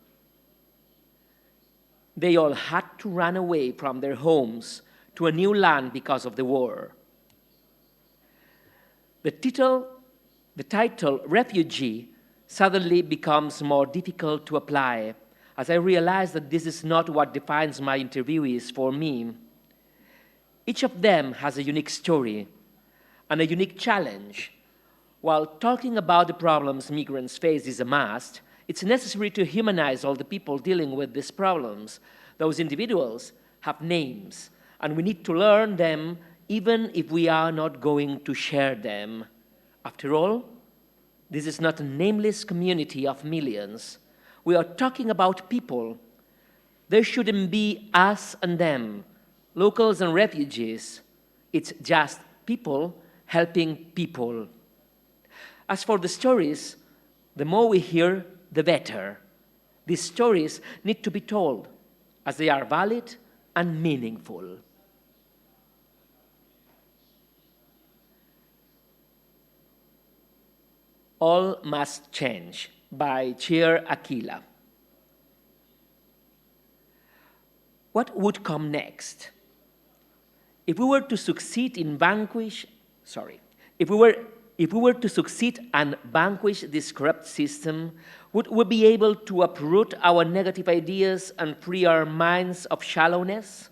They all had to run away from their homes to a new land because of the war. The title refugee suddenly becomes more difficult to apply as I realize that this is not what defines my interviewees for me. Each of them has a unique story and a unique challenge. While talking about the problems migrants face is a must, it's necessary to humanize all the people dealing with these problems. Those individuals have names, and we need to learn them even if we are not going to share them. After all, this is not a nameless community of millions. We are talking about people. There shouldn't be us and them, locals and refugees. It's just people helping people. As for the stories, the more we hear, the better. These stories need to be told, as they are valid and meaningful. All Must Change by Chair Aquila. What would come next? If we were to succeed and vanquish this corrupt system, would we be able to uproot our negative ideas and free our minds of shallowness?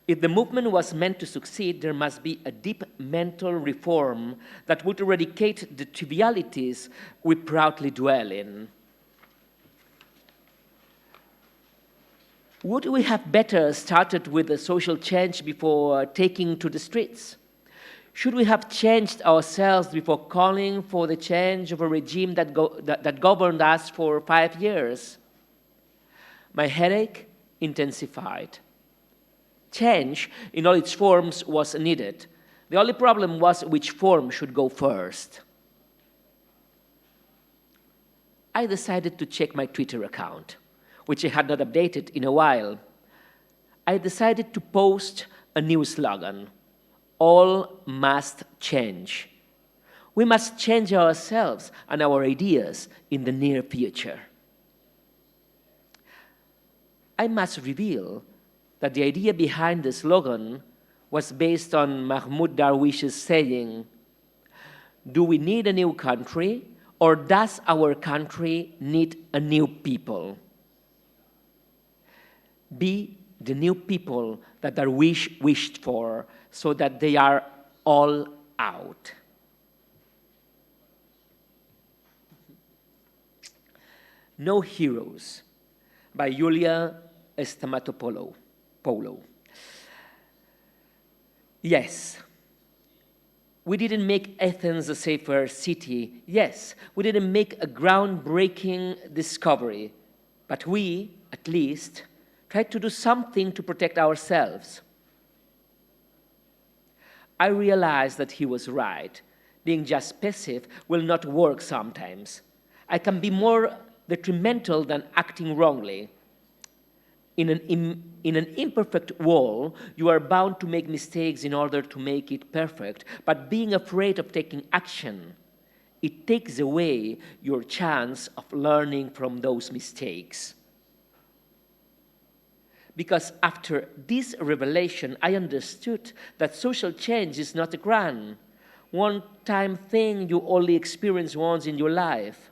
If the movement was meant to succeed, there must be a deep mental reform that would eradicate the trivialities we proudly dwell in. Would we have better started with a social change before taking to the streets? Should we have changed ourselves before calling for the change of a regime that governed us for 5 years? My headache intensified. Change in all its forms was needed. The only problem was which form should go first. I decided to check my Twitter account, which I had not updated in a while. I decided to post a new slogan: all must change. We must change ourselves and our ideas in the near future. I must reveal that the idea behind the slogan was based on Mahmoud Darwish's saying, "Do we need a new country, or does our country need a new people?" Be the new people that Darwish wished for, so that they are all out. No Heroes by Yulia Estamatopoulos. Yes, we didn't make Athens a safer city. Yes, we didn't make a groundbreaking discovery, but we, at least, tried to do something to protect ourselves. I realized that he was right. Being just passive will not work sometimes. I can be more detrimental than acting wrongly. In an imperfect world, you are bound to make mistakes in order to make it perfect, but being afraid of taking action, it takes away your chance of learning from those mistakes. Because after this revelation, I understood that social change is not a grand, one-time thing you only experience once in your life.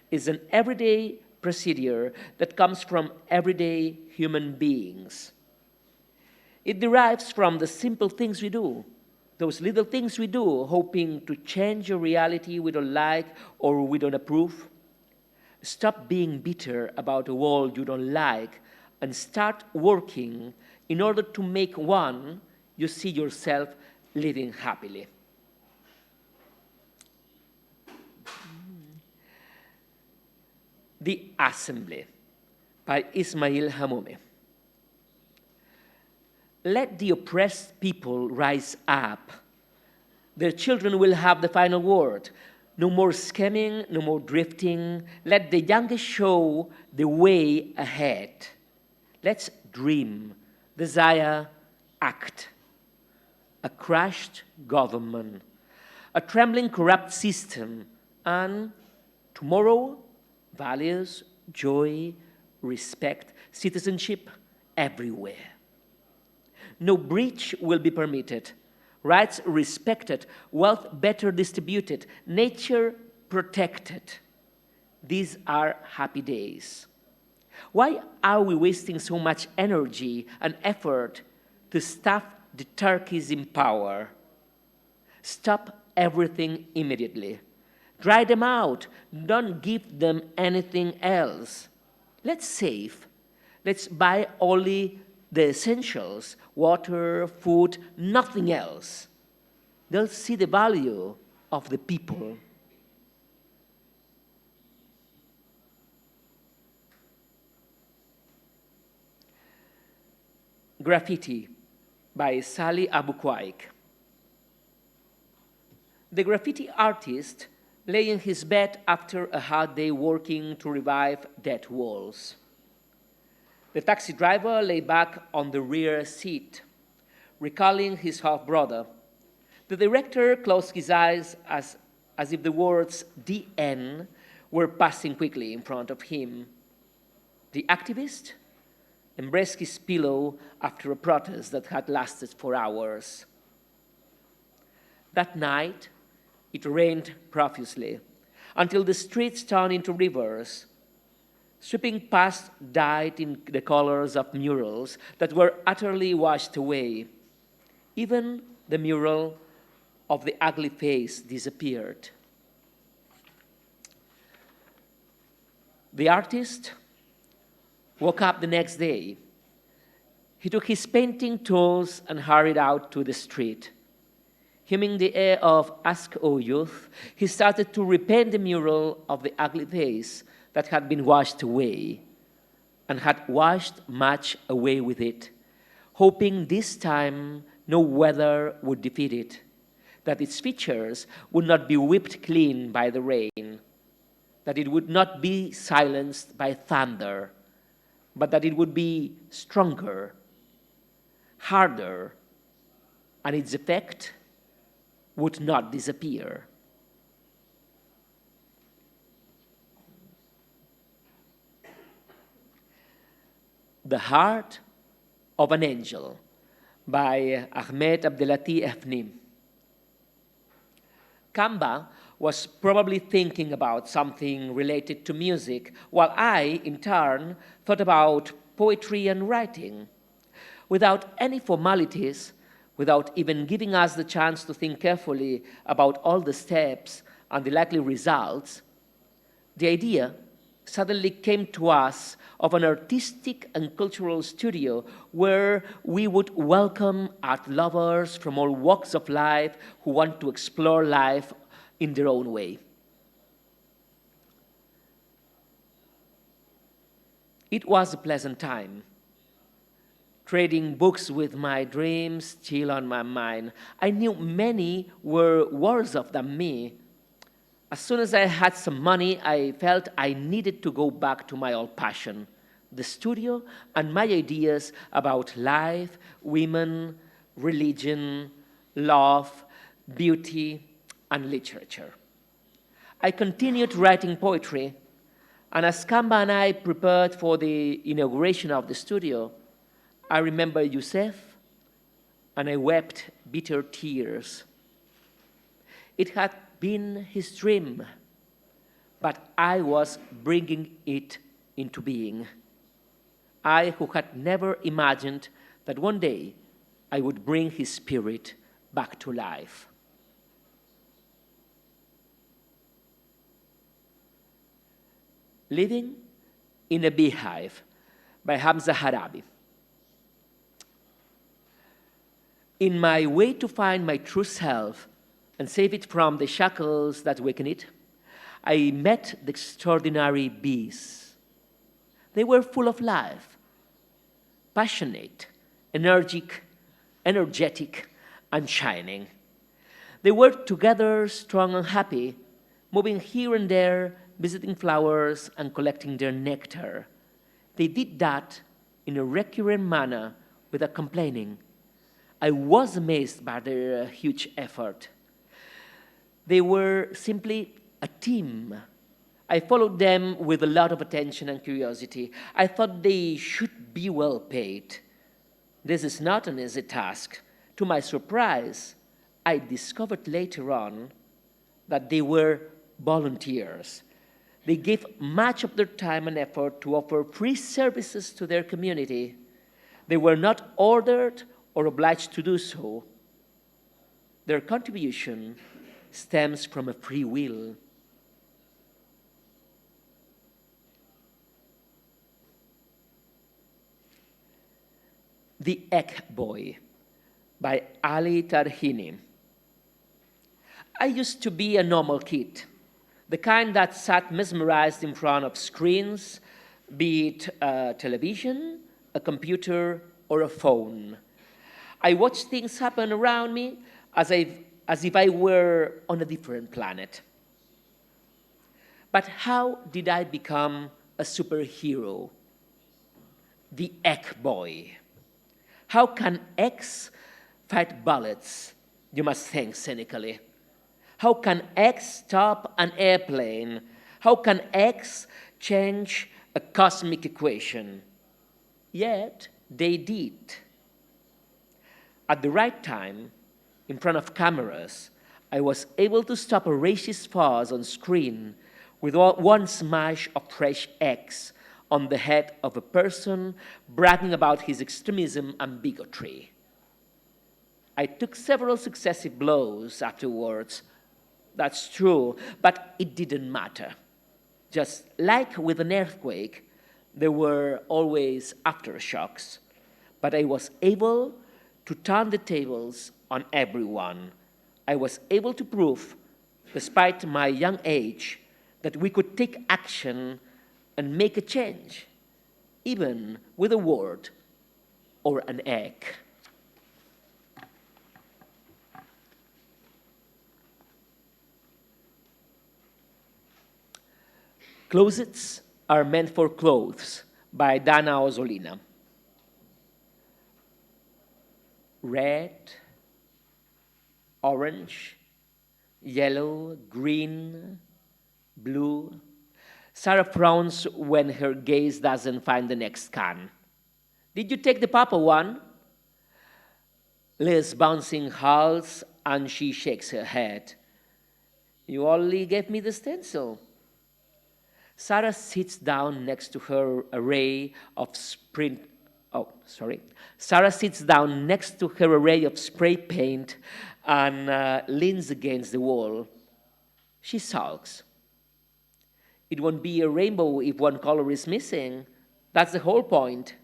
It's an everyday procedure that comes from everyday human beings. It derives from the simple things we do, those little things we do, hoping to change a reality we don't like or we don't approve. Stop being bitter about a world you don't like and start working in order to make one you see yourself living happily. The Assembly by Ismail Hamoumi. Let the oppressed people rise up. Their children will have the final word. No more scamming, no more drifting. Let the youngest show the way ahead. Let's dream, desire, act. A crushed government, a trembling corrupt system, and tomorrow, values, joy, respect, citizenship everywhere. No breach will be permitted. rights respected, wealth better distributed, nature protected. These are happy days. Why are we wasting so much energy and effort to stuff the turkeys in power? Stop everything immediately. Dry them out. Don't give them anything else. Let's save. Let's buy only the essentials, water, food, nothing else. They'll see the value of the people. Graffiti by Sally Abuquaik. The graffiti artist lay in his bed after a hard day working to revive dead walls. The taxi driver lay back on the rear seat, recalling his half-brother. The director closed his eyes as if the words "the end" were passing quickly in front of him. The activist embraced his pillow after a protest that had lasted for hours. That night, it rained profusely until the streets turned into rivers. Sweeping past dyed in the colors of murals that were utterly washed away. Even the mural of the ugly face disappeared. The artist woke up the next day. He took his painting tools and hurried out to the street. Humming the air of Ask, O Youth, he started to repaint the mural of the ugly face that had been washed away, and had washed much away with it, hoping this time no weather would defeat it, that its features would not be whipped clean by the rain, that it would not be silenced by thunder, but that it would be stronger, harder, and its effect would not disappear. The Heart of an Angel by Ahmed Abdelati Efni. Kamba was probably thinking about something related to music, while I, in turn, thought about poetry and writing. Without any formalities, without even giving us the chance to think carefully about all the steps and the likely results, the idea suddenly came to us of an artistic and cultural studio where we would welcome art lovers from all walks of life who want to explore life in their own way. It was a pleasant time. Trading books with my dreams still on my mind. I knew many were worse off than me. As soon as I had some money, I felt I needed to go back to my old passion, the studio and my ideas about life, women, religion, love, beauty, and literature. I continued writing poetry, and as Kamba and I prepared for the inauguration of the studio, I remember Youssef, and I wept bitter tears. It had been his dream, but I was bringing it into being. I who had never imagined that one day I would bring his spirit back to life. Living in a Beehive by Hamza Harabi. In my way to find my true self and save it from the shackles that weaken it, I met the extraordinary bees. They were full of life, passionate, energetic, and shining. They worked together strong and happy, moving here and there, visiting flowers and collecting their nectar. They did that in a recurrent manner without complaining. I was amazed by their huge effort. They were simply a team. I followed them with a lot of attention and curiosity. I thought they should be well paid. This is not an easy task. To my surprise, I discovered later on that they were volunteers. They gave much of their time and effort to offer free services to their community. They were not ordered or obliged to do so. Their contribution stems from a free will. The Egg Boy by Ali Tarhini. I used to be a normal kid, the kind that sat mesmerized in front of screens, be it a television, a computer, or a phone. I watched things happen around me as if I were on a different planet. But how did I become a superhero? The Egg Boy. How can eggs fight bullets? You must think cynically. How can eggs stop an airplane? How can eggs change a cosmic equation? Yet they did. At the right time, in front of cameras, I was able to stop a racist farce on screen with one smash of fresh eggs on the head of a person bragging about his extremism and bigotry. I took several successive blows afterwards. That's true, but it didn't matter. Just like with an earthquake, there were always aftershocks, but I was able to turn the tables on everyone. I was able to prove, despite my young age, that we could take action and make a change, even with a word or an egg. Closets are meant for clothes by Dana Ozolina. Red, orange, yellow, green, blue. Sarah frowns when her gaze doesn't find the next can. Did you take the purple one? Liz bouncing halts and she shakes her head. You only gave me the stencil. Sarah sits down next to her array of Sarah sits down next to her array of spray paint and leans against the wall. She sulks. It won't be a rainbow if one color is missing. That's the whole point.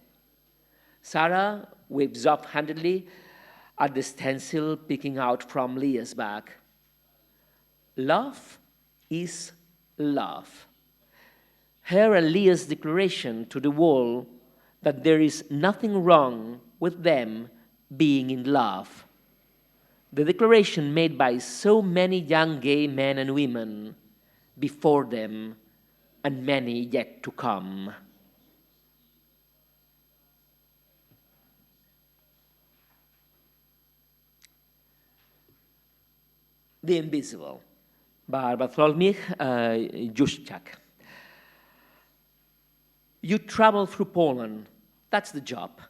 Sarah waves offhandedly at the stencil peeking out from Leah's bag. Love is love. Her and Leah's declaration to the world that there is nothing wrong with them being in love. The declaration made by so many young gay men and women before them and many yet to come. The Invisible by Bartholomew Juszczak. You travel through Poland, that's the job.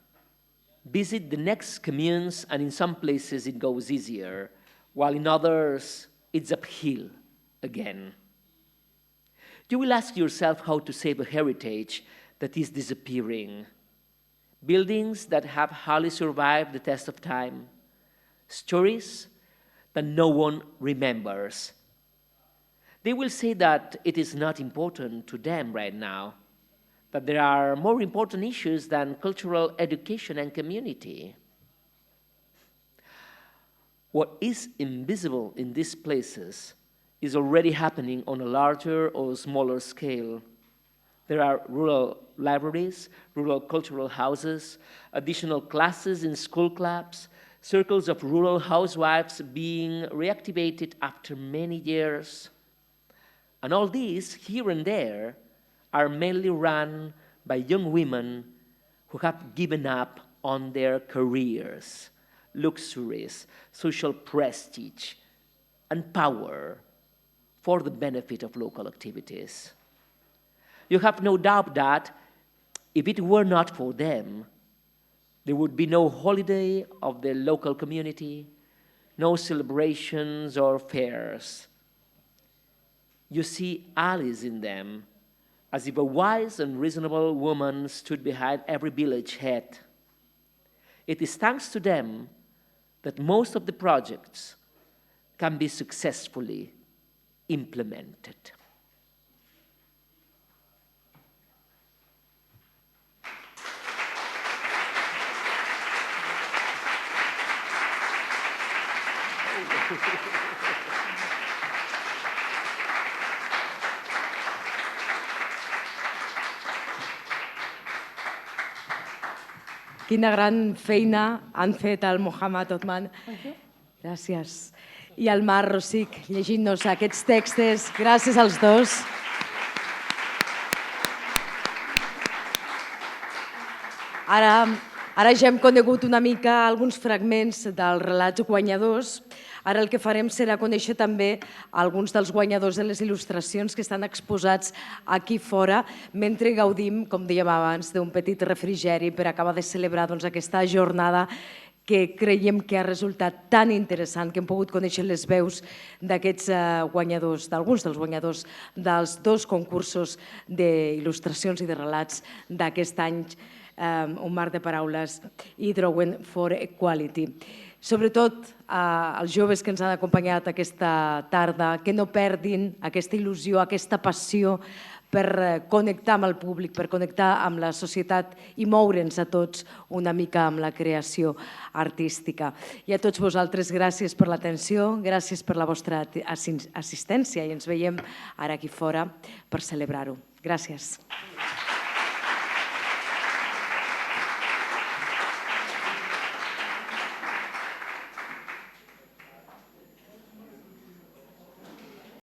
Visit the next communes, and in some places it goes easier, while in others it's uphill again. You will ask yourself how to save a heritage that is disappearing. Buildings that have hardly survived the test of time. Stories that no one remembers. They will say that it is not important to them right now, that there are more important issues than cultural education and community. What is invisible in these places is already happening on a larger or smaller scale. There are rural libraries, rural cultural houses, additional classes in school clubs, circles of rural housewives being reactivated after many years. And all these, here and there, are mainly run by young women who have given up on their careers, luxuries, social prestige, and power for the benefit of local activities. You have no doubt that if it were not for them, there would be no holiday of the local community, no celebrations or fairs. You see Alice in them, as if a wise and reasonable woman stood behind every village head. It is thanks to them that most of the projects can be successfully implemented. Quina gran feina han fet el Mohamed Othman. Gràcies. I el Mar Rosic, llegint-nos aquests textos. Gràcies als dos. Ara ja hem conegut una mica alguns fragments dels relats guanyadors. Ara el que farem serà conèixer també alguns dels guanyadors de les il·lustracions que estan exposats aquí fora, mentre gaudim, com dèiem abans, d'un petit refrigeri per acabar de celebrar aquesta jornada que creiem que ha resultat tan interessant, que hem pogut conèixer les veus d'aquests guanyadors, d'alguns dels guanyadors dels dos concursos d'il·lustracions i de relats d'aquest any, Un mar de paraules i Drawing for Equality. Sobretot als joves que ens han acompanyat aquesta tarda, que no perdin aquesta il·lusió, aquesta passió per connectar amb el públic, per connectar amb la societat i moure'ns a tots una mica amb la creació artística. I a tots vosaltres, gràcies per l'atenció, gràcies per la vostra assistència i ens veiem ara aquí fora per celebrar-ho. Gràcies.